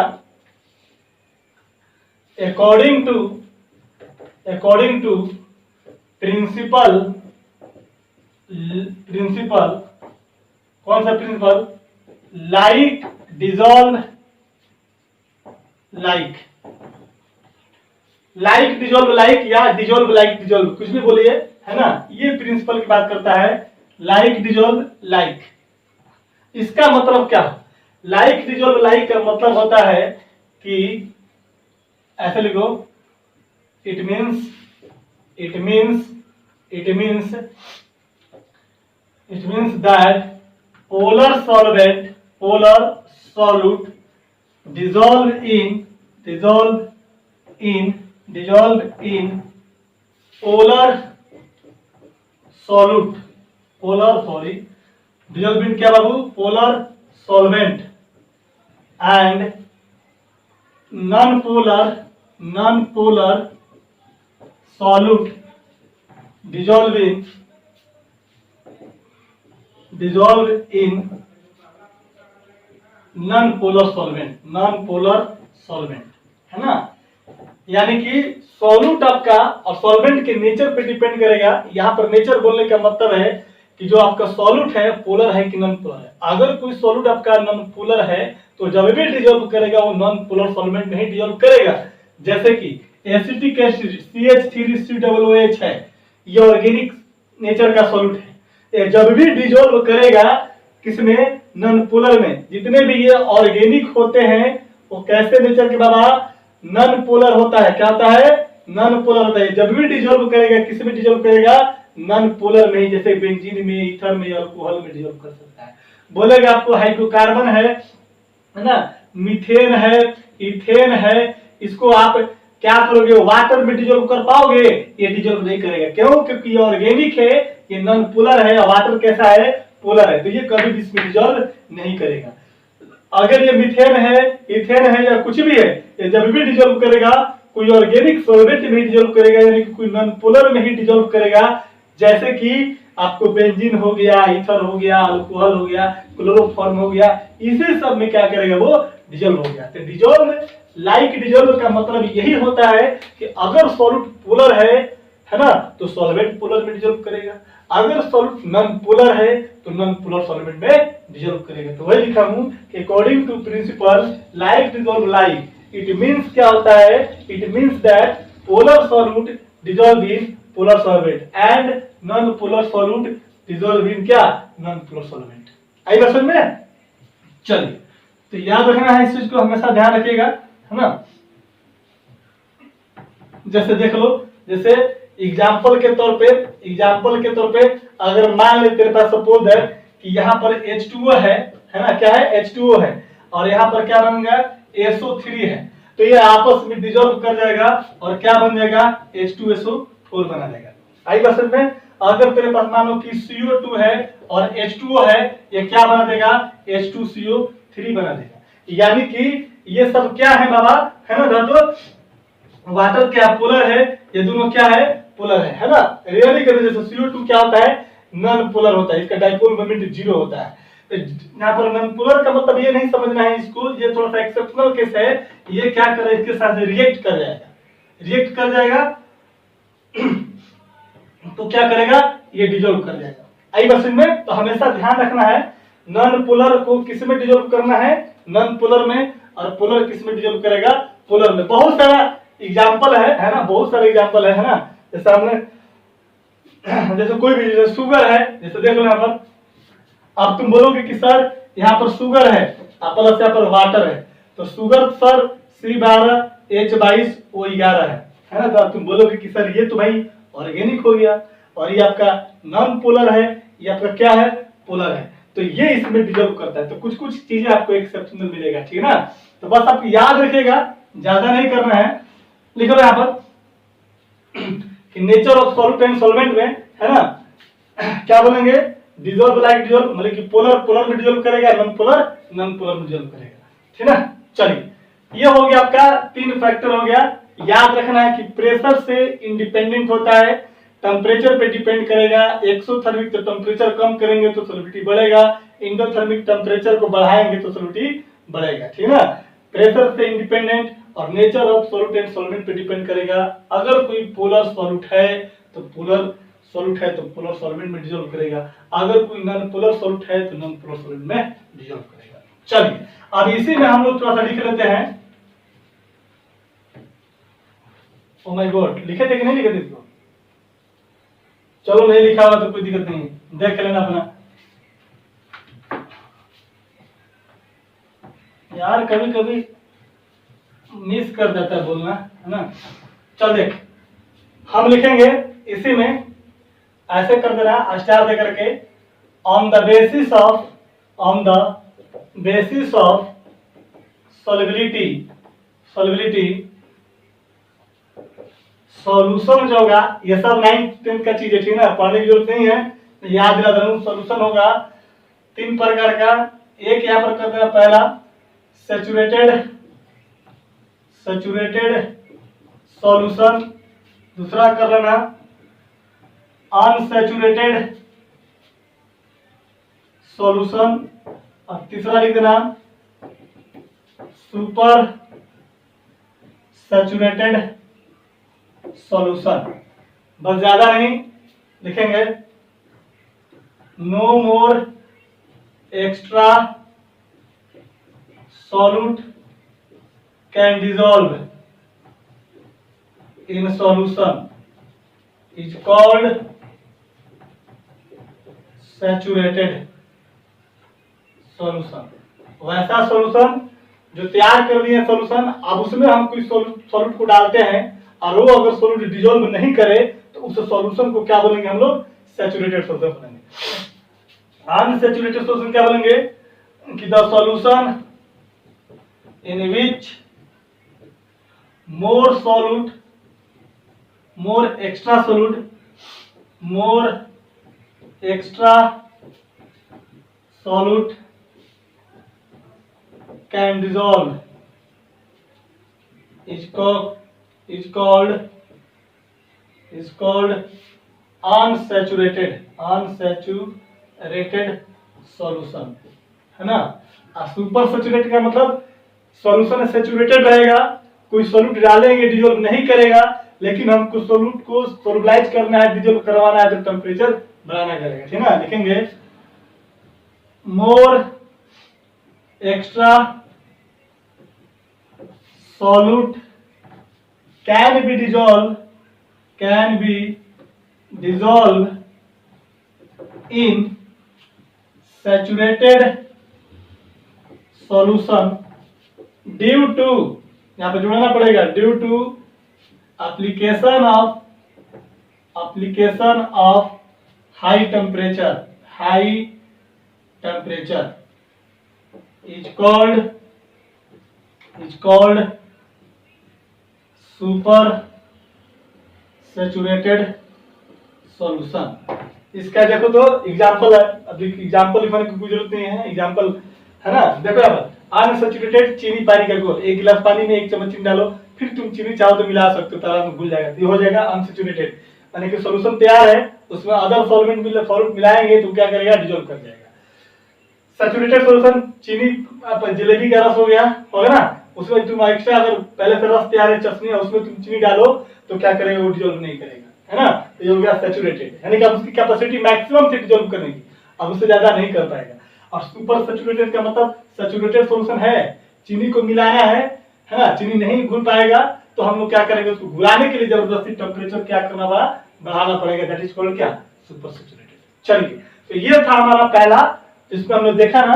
अकॉर्डिंग टू प्रिंसिपल, कौन सा principle? Like dissolve like, like dissolve like या डिजॉल्व लाइक डिजॉल्व, कुछ भी बोलिए, है ना। ये प्रिंसिपल की बात करता है, लाइक डिजॉल्व लाइक। इसका मतलब क्या? लाइक डिजॉल्व लाइक का मतलब होता है कि ऐसे लिखो, it means that polar solute dissolve in polar dissolve in क्या बाबू? Polar solvent and non polar solute dissolve in non polar solvent, है ना। यानी कि सॉल्यूट आपका और सॉल्वेंट के नेचर पे डिपेंड करेगा। यहाँ पर नेचर बोलने का मतलब है कि जो आपका सॉल्यूट है पोलर है कि नॉन पोलर है। अगर कोई सॉल्यूट आपका नॉन पोलर है तो जब भी डिजोल्व करेगा वो नॉन पोलर सॉल्वेंट में ही डिजोल्व करेगा। जैसे कि एसिटिक एसिड CH3COOH है, ये ऑर्गेनिक नेचर का सॉल्यूट है। ये जब भी डिजोल्व करेगा किसमें? नॉन पोलर में। जितने भी ये ऑर्गेनिक होते हैं वो कैसे नेचर के बाबा? नॉन पोलर होता है। क्या होता है? नॉन पोलर होता है। जब भी डिजोल्व करेगा किस में डिजोल्व करेगा? नॉन पोलर में, जैसे बेंजीन में, ईथर में, अल्कोहल में डिजोल्व कर सकता है। बोलेगा आपको हाइड्रोकार्बन है ना, मीथेन है, इथेन है, इसको आप क्या करोगे? वाटर में डिजोल्व कर पाओगे? ये डिजोल्व नहीं करेगा। क्यों? क्योंकि ये ऑर्गेनिक है, ये नॉन पोलर है, और वाटर कैसा है? पोलर है, तो ये कभी भी इसमें डिजोल्व नहीं करेगा। अगर ये मीथेन है, इथेन है या कुछ भी है, ये जब भी डिजोल्व करेगा कोई ऑर्गेनिक सॉल्वेंट में डिजोल्व करेगा, यानी कि कोई नॉन पोलर में ही डिजोल्व करेगा। जैसे कि आपको बेंजीन हो गया, ईथर हो गया, अल्कोहल हो गया, क्लोरोफॉर्म हो गया, इसी सब में क्या करेगा? वो डिजोल्व हो गया। तो डिजोल्व लाइक डिजोल्व का मतलब यही होता है कि अगर सॉल्यूट पोलर है ना, तो सॉल्वेंट पोलर में डिजोल्व करेगा। अगर सॉल्यूट नॉन पोलर है तो नॉन पोलर सॉल्वेंट में डिजोल्व करेगा। तो वही लिखा हूं कि according to principle like dissolve like, it means क्या होता है? It means that polar solute dissolve in polar solvent and non polar solute dissolve in क्या? Non polar solvent. आई बात समझ में? चलिए, तो याद रखना है, इस चीज को हमेशा ध्यान रखिएगा, है ना। जैसे देख लो, जैसे एग्जाम्पल के तौर पे अगर मान ले तेरे पास सपोज है कि यहाँ पर H2O है ना, क्या है? H2O है, और यहाँ पर क्या बन गया? SO3 है। तो ये आपस में डिजोल्व कर जाएगा और क्या बन जाएगा? H2SO4 बना जाएगा। आई बात समझ में? अगर तेरे पास मान लो कि CO2 है और H2O है, ये क्या बना देगा? H2CO3 बना देगा। यानी कि ये सब क्या है बाबा? है ना दोस्तों, वाटर क्या पोलर है, ये दोनों क्या है? पोलर है ना। रियली करने जैसे CO2 क्या होता है? नॉन पोलर होता है, इसका डाइपोल मोमेंट 0 होता है। तो यहाँ पर नॉन पोलर का मतलब ये नहीं समझना है इसको, ये थोड़ा सा एक्सेप्शनल केस है। ये क्या करे? इसके साथ रिएक्ट कर जाएगा, तो क्या करेगा? ये डिजोल्व कर जाएगा। आई बस में, तो हमेशा ध्यान रखना है नॉन पोलर को किस में डिजोल्व करना है? नॉन पोलर में। और पोलर किस में डिजोल्व करेगा? पोलर में। बहुत सारा एग्जाम्पल है ना, बहुत सारे एग्जाम्पल है ना। जैसे हमने जैसे कोई भी, जैसे शुगर है, जैसे देख लो यहाँ पर, अब तुम बोलोगे कि सर यहाँ पर शुगर है और प्लस यहाँ पर वाटर है, तो शुगर सर C12H22O11 है ना। तो तुम बोलोगे कि सर ये तो भाई ऑर्गेनिक हो गया, और ये आपका नॉन पोलर है, ये आपका क्या है? पोलर है। तो ये इसमें डिजोल्व करता है। तो कुछ कुछ चीजें आपको एक्सेप्शनल मिलेगा, ठीक है ना। तो बस आप याद रखिएगा, ज्यादा नहीं करना है। लिखो यहाँ पर कि nature of solute and solvent में, है ना, क्या बोलेंगे? डिजोल्व लाइक डिजोल्व, मतलब कि पोलर पोलर में डिजोल्व करेगा, नॉन पोलर में डिजोल्व करेगा, ठीक है ना। चलिए, ये हो गया आपका 3 फैक्टर हो गया। याद रखना है कि प्रेशर से इंडिपेंडेंट होता है, टेम्परेचर पे डिपेंड करेगा। एक्सोथर्मिक तो टेम्परेचर कम करेंगे तो सॉल्युबिलिटी बढ़ेगा, इंडोथर्मिक टेम्परेचर को बढ़ाएंगे तो सॉल्युबिलिटी बढ़ेगा, ठीक है ना। प्रेशर से इंडिपेंडेंट और nature of solute and solvent पे डिपेंड करेगा। अगर कोई पोलर सॉल्यूट है तो पोलर सॉल्यूट है तो पोलर सॉल्वेंट में डिसॉल्व करेगा, अगर कोई नॉन पोलर सॉल्यूट है तो नॉन पोलर सॉल्वेंट में डिसॉल्व करेगा। चलिए अब इसी में हम लोग थोड़ा सा लिख लेते हैं। ओ माय गॉड, लिखे थे कि नहीं लिखे थे इसको? चलो नहीं लिखा हुआ तो कोई दिक्कत नहीं, देख लेना अपना। यार कभी कभी मिस कर जाता है बोलना, है ना। चल देख, हम लिखेंगे इसी में, ऐसे कर देना स्टार दे करके, on the basis of solubility solution जो होगा, ये सब 9th-10th का चीज है, ठीक है ना, पढ़ने की जरूरत नहीं है, याद दिला दूं। सॉल्यूशन होगा 3 प्रकार का। एक यहाँ पर कर देना पहला सैचुरेटेड सॉल्यूशन, दूसरा कर लेना अनसैचुरेटेड सॉल्यूशन, और तीसरा लिख देना सुपर सैचुरेटेड सॉल्यूशन। बस ज्यादा नहीं लिखेंगे। No more extra solute can dissolve in solution is called saturated solution. वैसा सॉल्यूशन जो तैयार कर दिए सॉल्यूशन, अब उसमें हम कोई सॉल्यूट को डालते हैं और वो अगर सॉल्यूट डिसॉल्व नहीं करे तो उस सॉल्यूशन को क्या बोलेंगे हम लोग? सैचुरेटेड सॉल्यूशन बोलेंगे। अनसैचुरेटेड सॉल्यूशन क्या बोलेंगे कि the solution in which more extra solute can dissolve is called unsaturated solution, है ना। सुपर सैचुरेटेड का मतलब सॉल्यूशन सैचुरेटेड रहेगा, कोई सॉल्यूट डालेंगे डिसॉल्व नहीं करेगा, लेकिन हमको सॉल्यूट को सॉल्युबलाइज करना है, डिसॉल्व करवाना है तो टेम्परेचर बढ़ाना करेगा, ठीक है ना। लिखेंगे more extra solute can be dissolved in saturated solution due to, यहाँ पे जोड़ना पड़ेगा, due to application of high temperature is called super saturated solution. इसका देखो तो एग्जांपल है, अभी एग्जांपल लिखने की कोई जरूरत नहीं है, एग्जांपल है ना। देखो यहाँ पर अनसैचुरेटेड चीनी पानी का घोल, 1 गिलास पानी में 1 चम्मच चीनी डालो, फिर तुम चीनी चाहो तो मिला सकते हो, तारा में घुल जाएगा, ये हो जाएगा अनसैचुरेटेड। यानी कि सॉल्यूशन तैयार है, उसमें अदर सॉल्वेंट मिलाएंगे तो क्या करेगा? डिसॉल्व कर जाएगा। सैचुरेटेड सॉल्यूशन चीनी जलेबी का रस हो गया, होगा ना, उसमें तुम एक्स्ट्रा अगर पहले से रस तैयार है, चटनी है, उसमें तुम चीनी डालो तो क्या करेगा? वो डिसॉल्व नहीं करेगा, है ना। तो ये हो गया सैचुरेटेड, यानी कि उसकी कैपेसिटी मैक्सिमम थी डिसॉल्व करने की, अब उससे ज्यादा नहीं कर पाएगा। और सुपर सैचुरेटेड का मतलब सैचुरेटेड सॉल्यूशन है, चीनी को मिलाना है ना, चीनी नहीं घुल पाएगा तो हम लोग क्या करेंगे? उसको घुलाने के लिए जबरदस्ती टेम्परेचर क्या करना पड़ा? बढ़ाना पड़ेगा, दैट इज कॉल्ड क्या? Super saturated. चलिए, तो ये था हमारा पहला, जिसमें हमने देखा ना,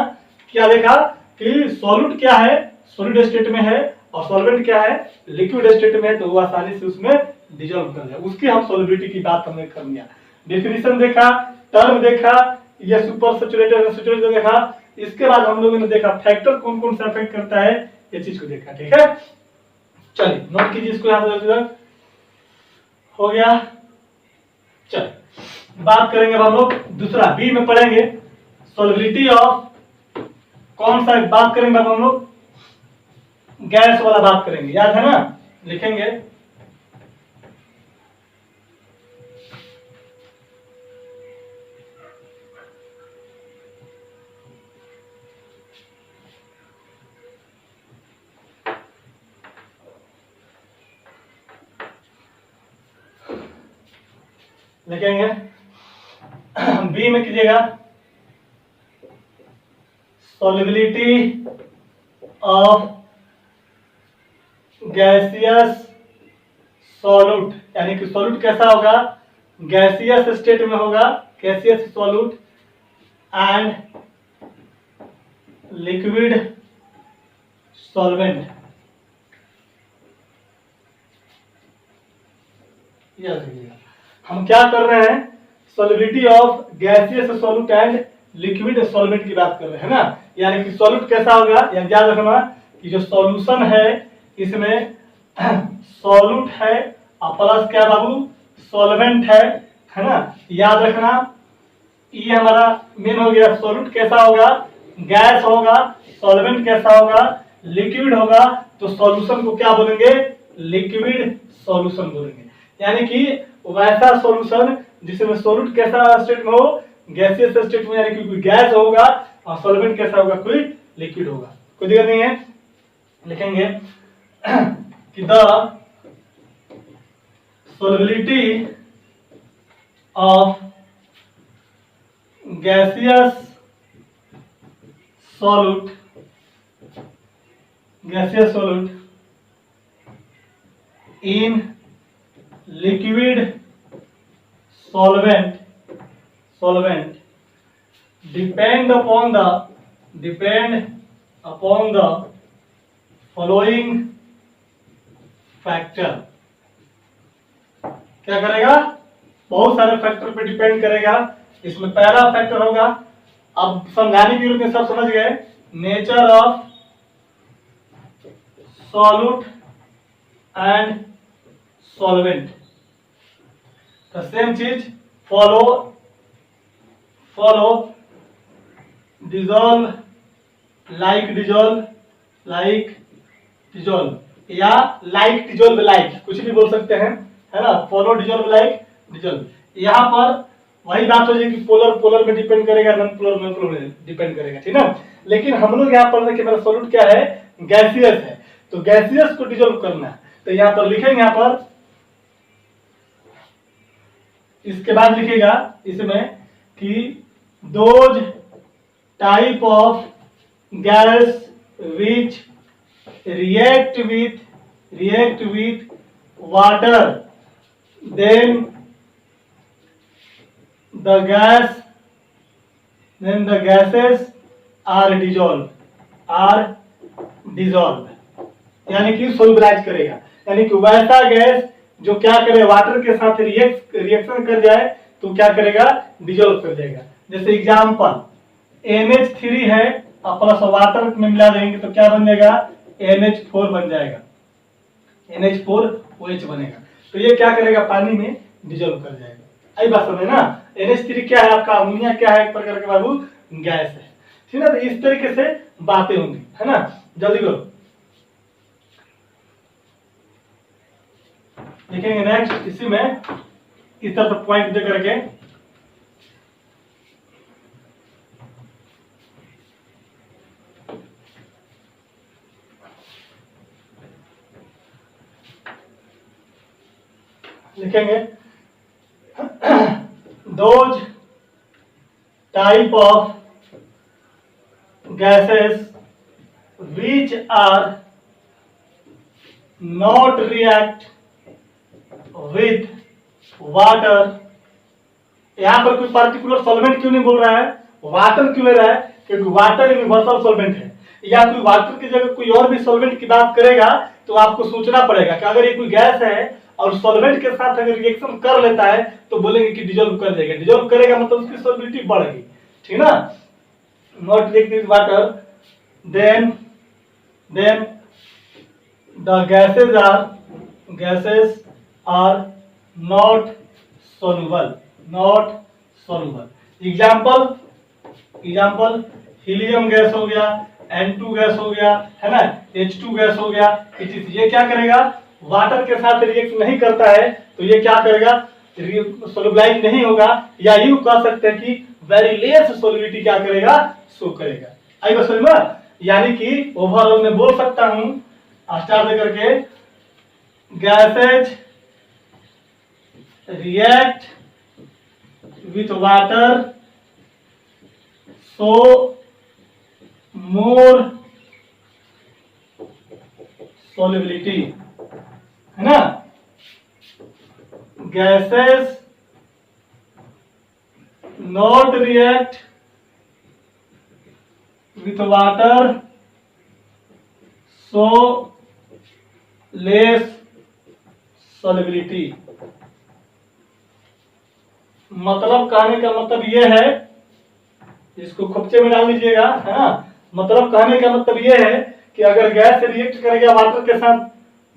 क्या देखा कि सॉल्यूट क्या है, सॉलिड स्टेट में है, और सॉल्वेंट क्या है, लिक्विड स्टेट में है, तो वो आसानी से उसमें डिसॉल्व कर जाए। उसकी हम सॉल्युबिलिटी की बात हमने कर लिया, डेफिनेशन देखा, टर्म देखा, ये सुपर सैचुरेटेड सैचुरेटेड देखा। इसके बाद हम लोगों ने देखा फैक्टर कौन कौन सा अफेक्ट करता है, ये चीज को देखा, ठीक है। चलिए नोट कीजिए इसको, यहां से हो गया। चलिए बात करेंगे अब हम लोग दूसरा, बी में पढ़ेंगे सॉल्युबिलिटी ऑफ, कौन सा बात करेंगे अब हम लोग? गैस वाला बात करेंगे, याद है ना। लिखेंगे लिखेंगे बी में कीजिएगा solubility of gaseous solute, यानी कि सॉल्यूट कैसा होगा, गैसियस स्टेट में होगा, gaseous solute and liquid solvent. हम क्या कर रहे हैं, solubility of gaseous solute and liquid solvent की बात कर रहे हैं ना, यानी कि सॉल्यूट कैसा होगा, यानी याद रखना कि जो सॉल्यूशन है इसमें सॉल्यूट है और प्लस क्या बाबू सॉल्वेंट है ना, याद रखना। ये हमारा मेन हो गया, सॉल्यूट कैसा होगा, गैस होगा, सॉल्वेंट कैसा होगा, लिक्विड होगा, तो सॉल्यूशन को क्या बोलेंगे, लिक्विड सॉल्यूशन बोलेंगे। यानी कि वैसा सॉल्यूशन जिसमें सॉल्यूट कैसा स्टेट में हो, गैसियस स्टेट में, यानी कि कोई गैस होगा और सॉल्वेंट कैसा होगा, कोई लिक्विड होगा। कोई दिक्कत नहीं है, लिखेंगे कि the solubility of gaseous solute in liquid solvent depend upon the following factor। क्या करेगा, बहुत सारे फैक्टर पे डिपेंड करेगा। इसमें पहला फैक्टर होगा, अब समझाने की जरूरत है, सब समझ गए, nature of solute and solvent. The same चीज फॉलो डिजॉल्व लाइक डिजॉल्व या लाइक डिजॉल्व लाइक, कुछ भी बोल सकते हैं, है ना। फॉलो डिजॉल्व लाइक डिजॉल्व, यहाँ पर वही बात हो जाएगी कि पोलर में डिपेंड करेगा, नॉन पोलर में डिपेंड करेगा, ठीक ना। लेकिन हम लोग यहाँ पर देखिए मेरा सॉल्यूट क्या है, गैसियस है, तो गैसियस को डिजॉल्व करना है, तो यहाँ पर लिखेंगे, यहाँ पर इसके बाद लिखेगा इसमें कि those type of gas which react with water, then the gases are dissolved, यानी कि सोल्यूबलाइज करेगा, यानी कि वैसा गैस जो क्या करे, वाटर के साथ रिएक्शन कर जाए तो क्या करेगा, डिजोल्व कर देगा। जैसे एग्जांपल NH3 है और प्लस वाटर में मिला देंगे तो क्या बन जाएगा, NH4 बन जाएगा, NH4OH बनेगा, तो ये क्या करेगा, पानी में डिजोल्व कर जाएगा। आई बात समझे ना। NH3 क्या है आपका, अमोनिया क्या है, एक प्रकार के बाबू गैस है, ठीक है ना। तो इस तरीके से बातें होंगी, है ना। जल्दी करो, देखेंगे नेक्स्ट, इसी में इस तरह पॉइंट दे करके लिखेंगे those type of gases which are not react with water. यहां पर कोई पार्टिकुलर सॉल्वेंट क्यों नहीं बोल रहा है, वाटर क्यों ले रहा है, क्योंकि वाटर यूनिवर्सल सॉल्वेंट है, या कोई वाटर की जगह कोई और भी सॉल्वेंट की बात करेगा तो आपको सोचना पड़ेगा कि अगर ये कोई गैस है और सॉल्वेंट के साथ अगर रिएक्शन कर लेता है तो बोलेंगे कि डिजोल्व कर देगा, डिजोल्व करेगा मतलब उसकी सॉल्युबिलिटी बढ़ेगी, ठीक ना। Not react with water, then the gases are not soluble। Example helium gas हो गया, N2 गैस हो गया, है ना, H2 गैस हो गया, ये क्या करेगा, वाटर के साथ रिएक्ट नहीं करता है, तो ये क्या करेगा, सोल्युबलाइज नहीं होगा, या यूं कह सकते हैं कि वेरी लेस सोल्युबिलिटी क्या करेगा, शो करेगा। आई बात समझ में, यानी कि ओवरऑल में बोल सकता हूं स्टार्ट दे करके, gases react with water so more solubility, है ना। gases not react with water so less solubility। मतलब कहने का मतलब ये है, इसको खुपचे में डाल लीजिएगा, है ना। मतलब कहने का मतलब ये है कि अगर गैस से रिएक्ट करेगा वाटर के साथ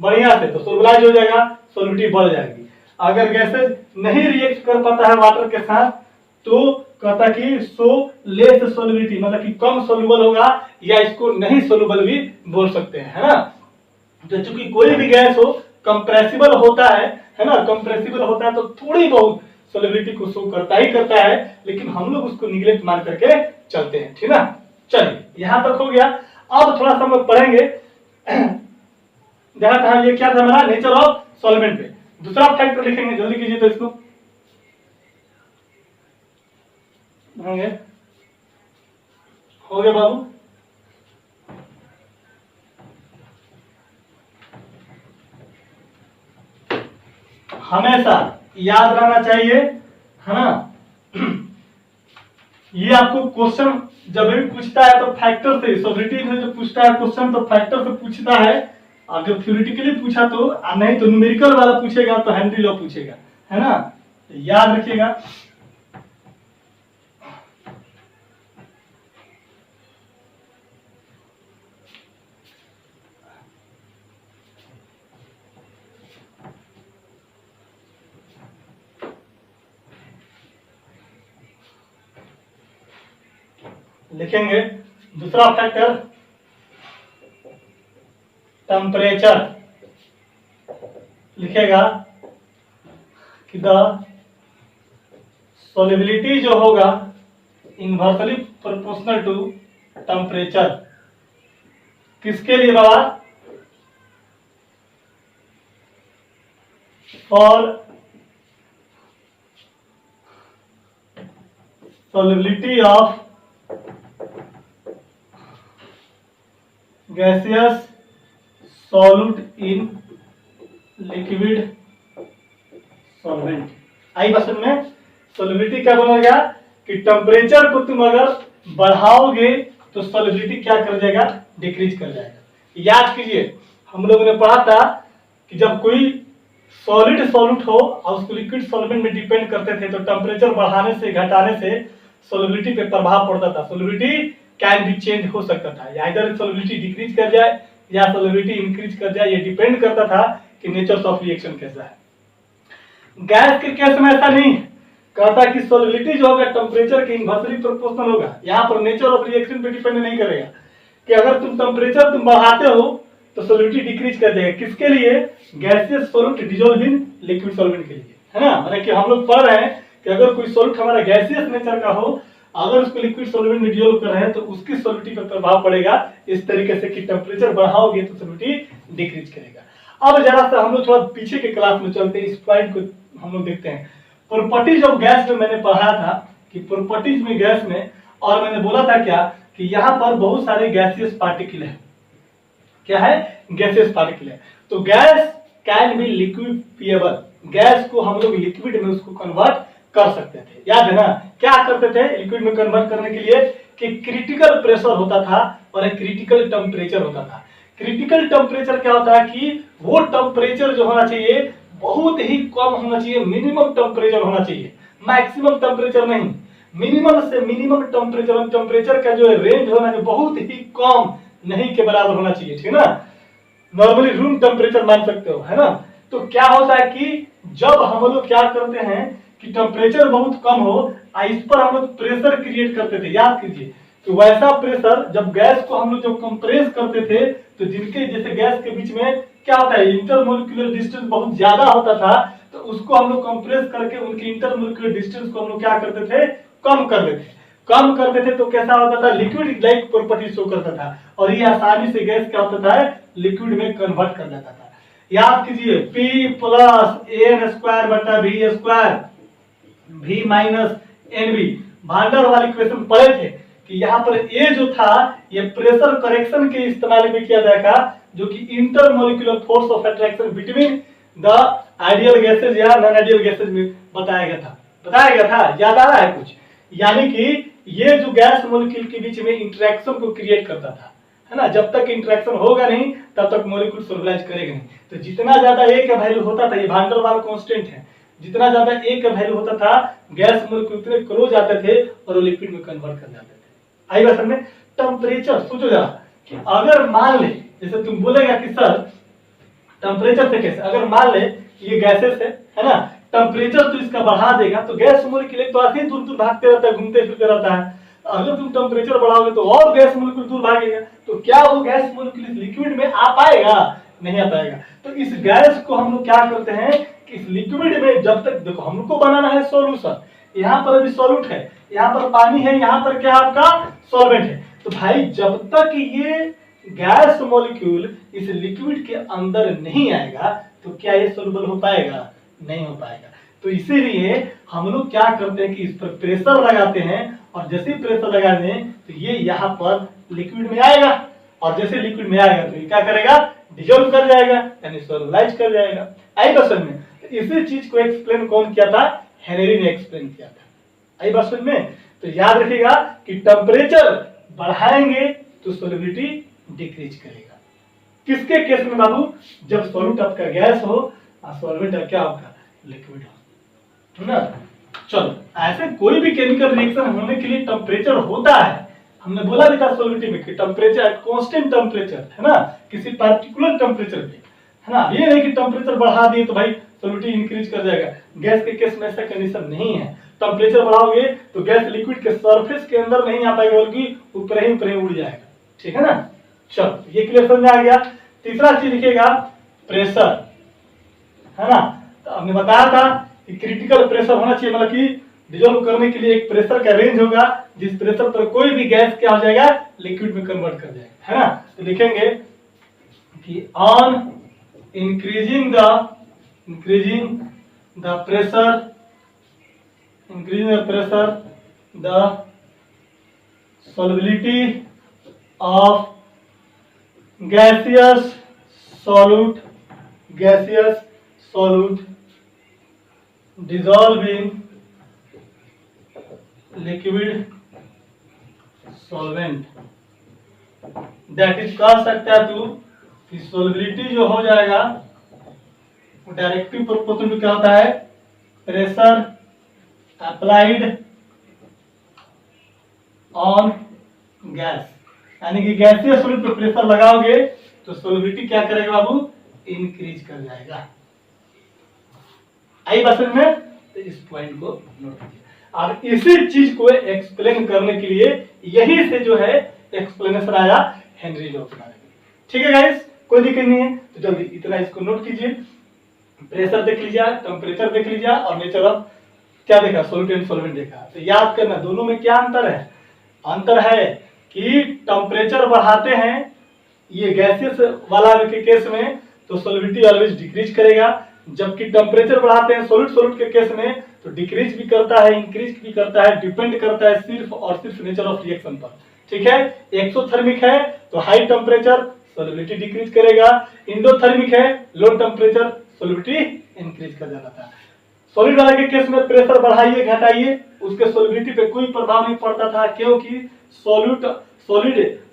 बढ़िया से तो सोलबिलाइज हो जाएगा, सोलिबिलिटी बढ़ जाएगी। अगर गैसेज नहीं रिएक्ट कर पाता है वाटर के साथ तो कहता कि सो लेस सोलिबिलिटी, मतलब कि कम सोल्यूबल होगा, या इसको नहीं सोल्यूबल भी बोल सकते हैं, है ना। तो चूंकि कोई भी गैस हो कंप्रेसिबल होता है ना, कंप्रेसिबल होता है तो थोड़ी बहुत सोलिबिलिटी को शो करता ही करता है, लेकिन हम लोग उसको निगलेक्ट मान करके चलते हैं, ठीक ना। चलिए यहां तक हो गया। अब थोड़ा सा हम लोग पढ़ेंगे, जहां कहा ये क्या था हमारा नेचर ऑफ सॉल्वेंट पे। दूसरा फैक्टर लिखेंगे, जल्दी कीजिए तो इसको हो गया बाबू। हमेशा याद रहना चाहिए, है ना। ये आपको क्वेश्चन जब भी पूछता है तो फैक्टर से, सोलिबिलिटी से जो पूछता है क्वेश्चन तो फैक्टर से पूछता है। अगर थ्योरेटिकली पूछा तो, नहीं तो न्यूमेरिकल वाला पूछेगा तो हेनरी लॉ पूछेगा, है ना। तो याद रखिएगा। लिखेंगे दूसरा फैक्टर टेम्परेचर, लिखेगा कि द सोलिबिलिटी जो होगा इनवर्सली प्रोपोर्शनल टू टेम्परेचर। किसके लिए बाबा? For solubility of gaseous solute in liquid solvent। आई बात में सोलिबिलिटी क्या बनेगा कि टेम्परेचर को तुम अगर बढ़ाओगे तो सोलिबिलिटी क्या कर जाएगा, डिक्रीज कर जाएगा। याद कीजिए हम लोगों ने पढ़ा था कि जब कोई सॉलिड सॉल्यूट हो और उसको लिक्विड सॉल्वेंट में डिपेंड करते थे तो टेम्परेचर बढ़ाने से घटाने से सोलिबिलिटी पे प्रभाव पड़ता था। सोलिबिलिटी कैन बी चेंज हो सकता था, या इधर सोलिबिलिटी डिक्रीज कर जाए या सोलिबिलिटी इंक्रीज कर जाए, ये डिपेंड करता था कि नेचर ऑफ रिएक्शन कैसा है। गैस के केस में ऐसा नहीं कहता कि सोलिबिलिटी जो होगा टेम्परेचर के इनवर्सली प्रोपोर्शनल होगा। यहाँ पर नेचर ऑफ रिएक्शन पे डिपेंड नहीं करेगा कि अगर तुम टेम्परेचर तुम बढ़ाते हो तो सोलिबिलिटी डिक्रीज कर जाएगा। किसके लिए? Gaseous solute dissolve in liquid solvent के लिए, है ना। मतलब कि हम लोग पढ़ रहे हैं कि अगर कोई सॉल्यूट हमारा गैसियस नेचर का हो, अगर उसको लिक्विड सॉल्वेंट में डिसॉल्व कर रहे हैं तो उसकी सोलिबिलिटी पर प्रभाव पड़ेगा इस तरीके से कि टेम्परेचर बढ़ाओगे तो सोलिबिलिटी डिक्रीज करेगा। अब जरा सा हम लोग थोड़ा पीछे के क्लास में चलते हैं, इस पॉइंट को हम लोग देखते हैं। प्रॉपर्टीज ऑफ गैस में मैंने पढ़ा था कि प्रॉपर्टीज में गैस में, और मैंने बोला था क्या कि यहाँ पर बहुत सारे गैसियस पार्टिकल है। क्या है? गैसियस पार्टिकल है। तो गैस कैन बी लिक्विफिएबल, गैस को हम लोग लिक्विड में उसको कन्वर्ट कर सकते थे। याद है ना क्या करते थे लिक्विड में कन्वर्ट करने के लिए? कि क्रिटिकल प्रेशर होता था और एक क्रिटिकल टेम्परेचर होता था। क्रिटिकल टेम्परेचर क्या होता है कि वो टेम्परेचर जो होना चाहिए बहुत ही कम होना चाहिए, मिनिमम टेम्परेचर होना चाहिए, मैक्सिमम टेम्परेचर नहीं। मिनिमम से मिनिमम टेम्परेचर, टेम्परेचर का जो रेंज होना चाहिए बहुत ही कम नहीं के बराबर होना चाहिए, ठीक है ना। नॉर्मली रूम टेम्परेचर मान सकते हो, है ना। तो क्या होता है कि जब हम लोग क्या करते हैं कि टेम्परेचर बहुत कम हो, इस पर हम लोग प्रेशर क्रिएट करते थे। याद कीजिए तो वैसा प्रेशर जब गैस को हम लोग जब कंप्रेस करते थे तो जिनके जैसे गैस के बीच में क्या होता है इंटरमोलिक्यूलर डिस्टेंस बहुत ज्यादा होता था, तो उसको हम लोग कंप्रेस करके उनकी इंटरमोलिक्यूलर डिस्टेंस को हम लोग क्या करते थे, कम कर देते। कम करते थे तो कैसा होता था, लिक्विड लाइक प्रॉपर्टी शो करता था, और ये आसानी से गैस क्या होता था, लिक्विड में कन्वर्ट कर लेता था। याद कीजिए P प्लस एन स्क्वायर बटा v square, V minus nv van der Waals equation पढ़े थे कि यहाँ पर ए जो था ये प्रेशर करेक्शन के इस्तेमाल में किया जाएगा, जो कि intermolecular force of attraction between the ideal gases या नॉन आइडियल गैसेज में बताया गया था, याद आ रहा है कुछ? यानी कि ये जो गैस मॉलिक्यूल के बीच में इंटरेक्शन को क्रिएट करता था, है ना। जब तक इंटरेक्शन होगा नहीं तब तक मॉलिक्यूल सोलुबलाइज करेगा नहीं। तो जितना ज्यादा ए का वैल्यू होता था, ये वान डेर वाल कांस्टेंट है, जितना ज्यादा ए का वैल्यू होता था गैस मॉलिक्यूल उतने क्लोज आते थे और वो लिक्विड में कन्वर्ट कर जाते थे। आई बात समझ में? टेम्परेचर सोचो जरा कि अगर मान ले, जैसे तुम बोलेगा कि सर टेम्परेचर से कैसे, अगर मान ले ये गैसेस है ना, टेम्परेचर तो इसका बढ़ा देगा तो गैस मॉलिक्यूल तो ऐसे ही दूर दूर भागते रहता है, घूमते फिरते रहता है। अगर तुम टेम्परेचर बढ़ाओगे तो और गैस मॉलिक्यूल दूर भागेगा, तो क्या वो गैस मॉलिक्यूल इस लिक्विड में आ पाएगा? नहीं आ पाएगा। तो इस गैस को हम लोग क्या करते हैं कि इस लिक्विड में जब तक, देखो हमको बनाना है सॉल्यूशन, यहाँ पर अभी सॉल्यूट है, यहाँ पर पानी है, यहाँ पर क्या आपका सॉल्वेंट है। तो भाई जब तक ये गैस मॉलिक्यूल इस लिक्विड के अंदर नहीं आएगा तो क्या ये सोल्यूबल हो पाएगा? नहीं हो पाएगा। तो इसीलिए हम लोग क्या करते हैं कि इस पर प्रेशर लगाते हैं, और जैसे ही प्रेशर लगा दें तो ये यहाँ पर लिक्विड में आएगा, और जैसे लिक्विड में आएगा तो ये क्या करेगा? डिजोल्व कर जाएगा, यानी सोलुबलाइज कर जाएगा। आई बात समझ में? तो इसी चीज को एक्सप्लेन कौन किया था? हेनरी ने एक्सप्लेन किया था। आई बात समझ में? तो याद रखिएगा कि टेम्परेचर बढ़ाएंगे तो सोलिबिलिटी डिक्रीज करेगा। किसके केस में बाबू? जब सॉल्यूट आपका गैस हो और सॉल्वेंट क्या आपका लिक्विड हो, ना। चलो, ऐसे कोई भी केमिकल रिएक्शन होने के लिए टेम्परेचर होता है। हमने बोला भी था सोलिबिलिटी में कि टेम्परेचर एट कांस्टेंट टेम्परेचर, है ना, किसी पर्टिकुलर टेम्परेचर पे, है ना। ये नहीं कि टेम्परेचर बढ़ा दिए तो भाई सोलिबिलिटी इंक्रीज कर जाएगा। गैस के केस में ऐसा कंडीशन नहीं है। टेम्परेचर बढ़ाओगे तो गैस लिक्विड के सरफेस के अंदर नहीं आ पाएगा, बल्कि ऊपर ही उड़ जाएगा। ठीक है ना। चलो, ये क्लियर समझ में आ गया। तीसरा चीज लिखिएगा प्रेशर, है ना। तो हमने बताया था कि क्रिटिकल प्रेशर होना चाहिए, मतलब कि डिजोल्व करने के लिए एक प्रेशर का रेंज होगा जिस प्रेशर पर कोई भी गैस क्या हो जाएगा? लिक्विड में कन्वर्ट कर जाएगा, है ना। तो लिखेंगे कि on increasing the pressure the solubility of gaseous solute dissolving liquid solvent, that is कह सकता है तू कि सोलिबिलिटी जो हो जाएगा वो डायरेक्टली प्रोपोर्शनल टू क्या होता है? प्रेशर अप्लाइड ऑन गैस, यानी कि गैसीय सॉल्यूट पर प्रेशर लगाओगे तो सोलिबिलिटी क्या करेगा बाबू? इंक्रीज कर जाएगा। आई बात समझ में? तो इस पॉइंट को नोट कीजिए। और इसी चीज को एक्सप्लेन करने के लिए यही से जो है एक्सप्लेनेशन आया हेनरी लॉ के बारे में। ठीक है गाइस, कोई दिक्कत नहीं है। तो जल्दी इतना इसको नोट कीजिए। प्रेशर देख लीजिए, टेम्परेचर देख लीजिए, और नेचर ऑफ क्या देखा? सॉल्यूट एंड सॉल्वेंट देखा। तो याद करना दोनों में क्या अंतर है? अंतर है कि टेम्परेचर बढ़ाते हैं ये गैसेस वाला के केस में तो सोलिबिलिटी ऑलवेज डिक्रीज करेगा, जबकि टेम्परेचर बढ़ाते हैं सॉल्यूट के केस में तो डिक्रीज भी करता है, इंक्रीज भी करता है, डिपेंड करता है सिर्फ और सिर्फ नेचर ऑफ रिएक्शन पर। ठीक है। एक्सोथर्मिक है तो हाई टेम्परेचर सोलिबिलिटी डिक्रीज करेगा, इंडोथर्मिक है लो टेम्परेचर सोलिबिलिटी इंक्रीज कर जाता है। सॉलिड वाले के केस में प्रेशर बढ़ाइए घटाइए उसके सोलिबिलिटी पे कोई प्रभाव नहीं पड़ता था, क्योंकि सॉलिड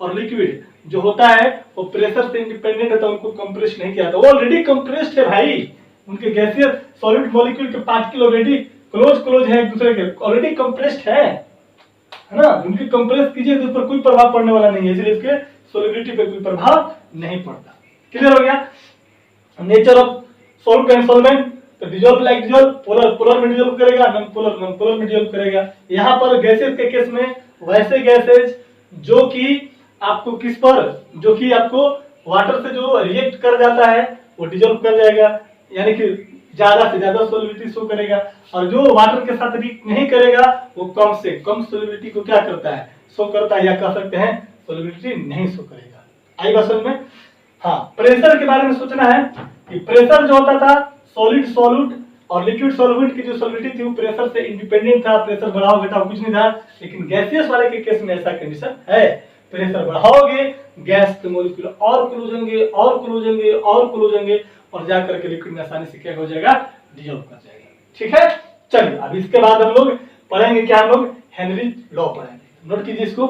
और लिक्विड जो होता है वो प्रेशर से इंडिपेंडेंट है, तो उनको कंप्रेस नहीं किया था, वो ऑलरेडी कंप्रेस्ड है भाई। उनके गैसीय सॉलिड मॉलिक्यूल के पार्टिकल ऑलरेडी क्लोज है एक दूसरे के, ऑलरेडी कंप्रेस्ड है ना। उनके कंप्रेस कीजिए तो उस पर कोई प्रभाव पड़ने वाला नहीं है, इसलिए इसके सोलिबिलिटी पे कोई प्रभाव नहीं पड़ता। क्लियर हो गया? Nature of solute and solvent, तो डिजोल्व लाइक डिजोल्व, पोलर में डिजोल्व करेगा, नॉन पोलर में डिजोल्व करेगा। यहाँ पर गैसेज के केस में वैसे गैसेज जो कि आपको किस पर, जो कि आपको वाटर से जो रिएक्ट कर जाता है वो डिजोल्व कर जाएगा, यानी कि ज्यादा से ज्यादा सोलिबिलिटी शो करेगा, और जो वाटर के साथ रिएक्ट नहीं करेगा वो कम से कम सोलिबिलिटी को क्या करता है? शो करता है, या कह सकते हैं सोलिबिलिटी नहीं शो करेगा। आई बात समझ में? हाँ, प्रेशर के बारे में सोचना है कि प्रेशर जो होता था सॉलिड सॉल्यूट और लिक्विड सॉल्वेंट की जो सॉलिडिटी थी वो प्रेशर से इंडिपेंडेंट था, प्रेशर बढ़ाओ घटाओ कुछ नहीं था। लेकिन गैसियस वाले के केस में ऐसा कंडीशन है, प्रेशर बढ़ाओगे गैस के मॉलिक्यूल और क्लोज होंगे और क्लोज होंगे और क्लोज होंगे और जाकर के लिक्विड में आसानी से क्या हो जाएगा, डिसॉल्व कर जाएगा। ठीक है, चलिए अब इसके बाद हम लोग पढ़ेंगे क्या, हम लोग हेनरी लॉ पढ़ेंगे। नोट कीजिए इसको,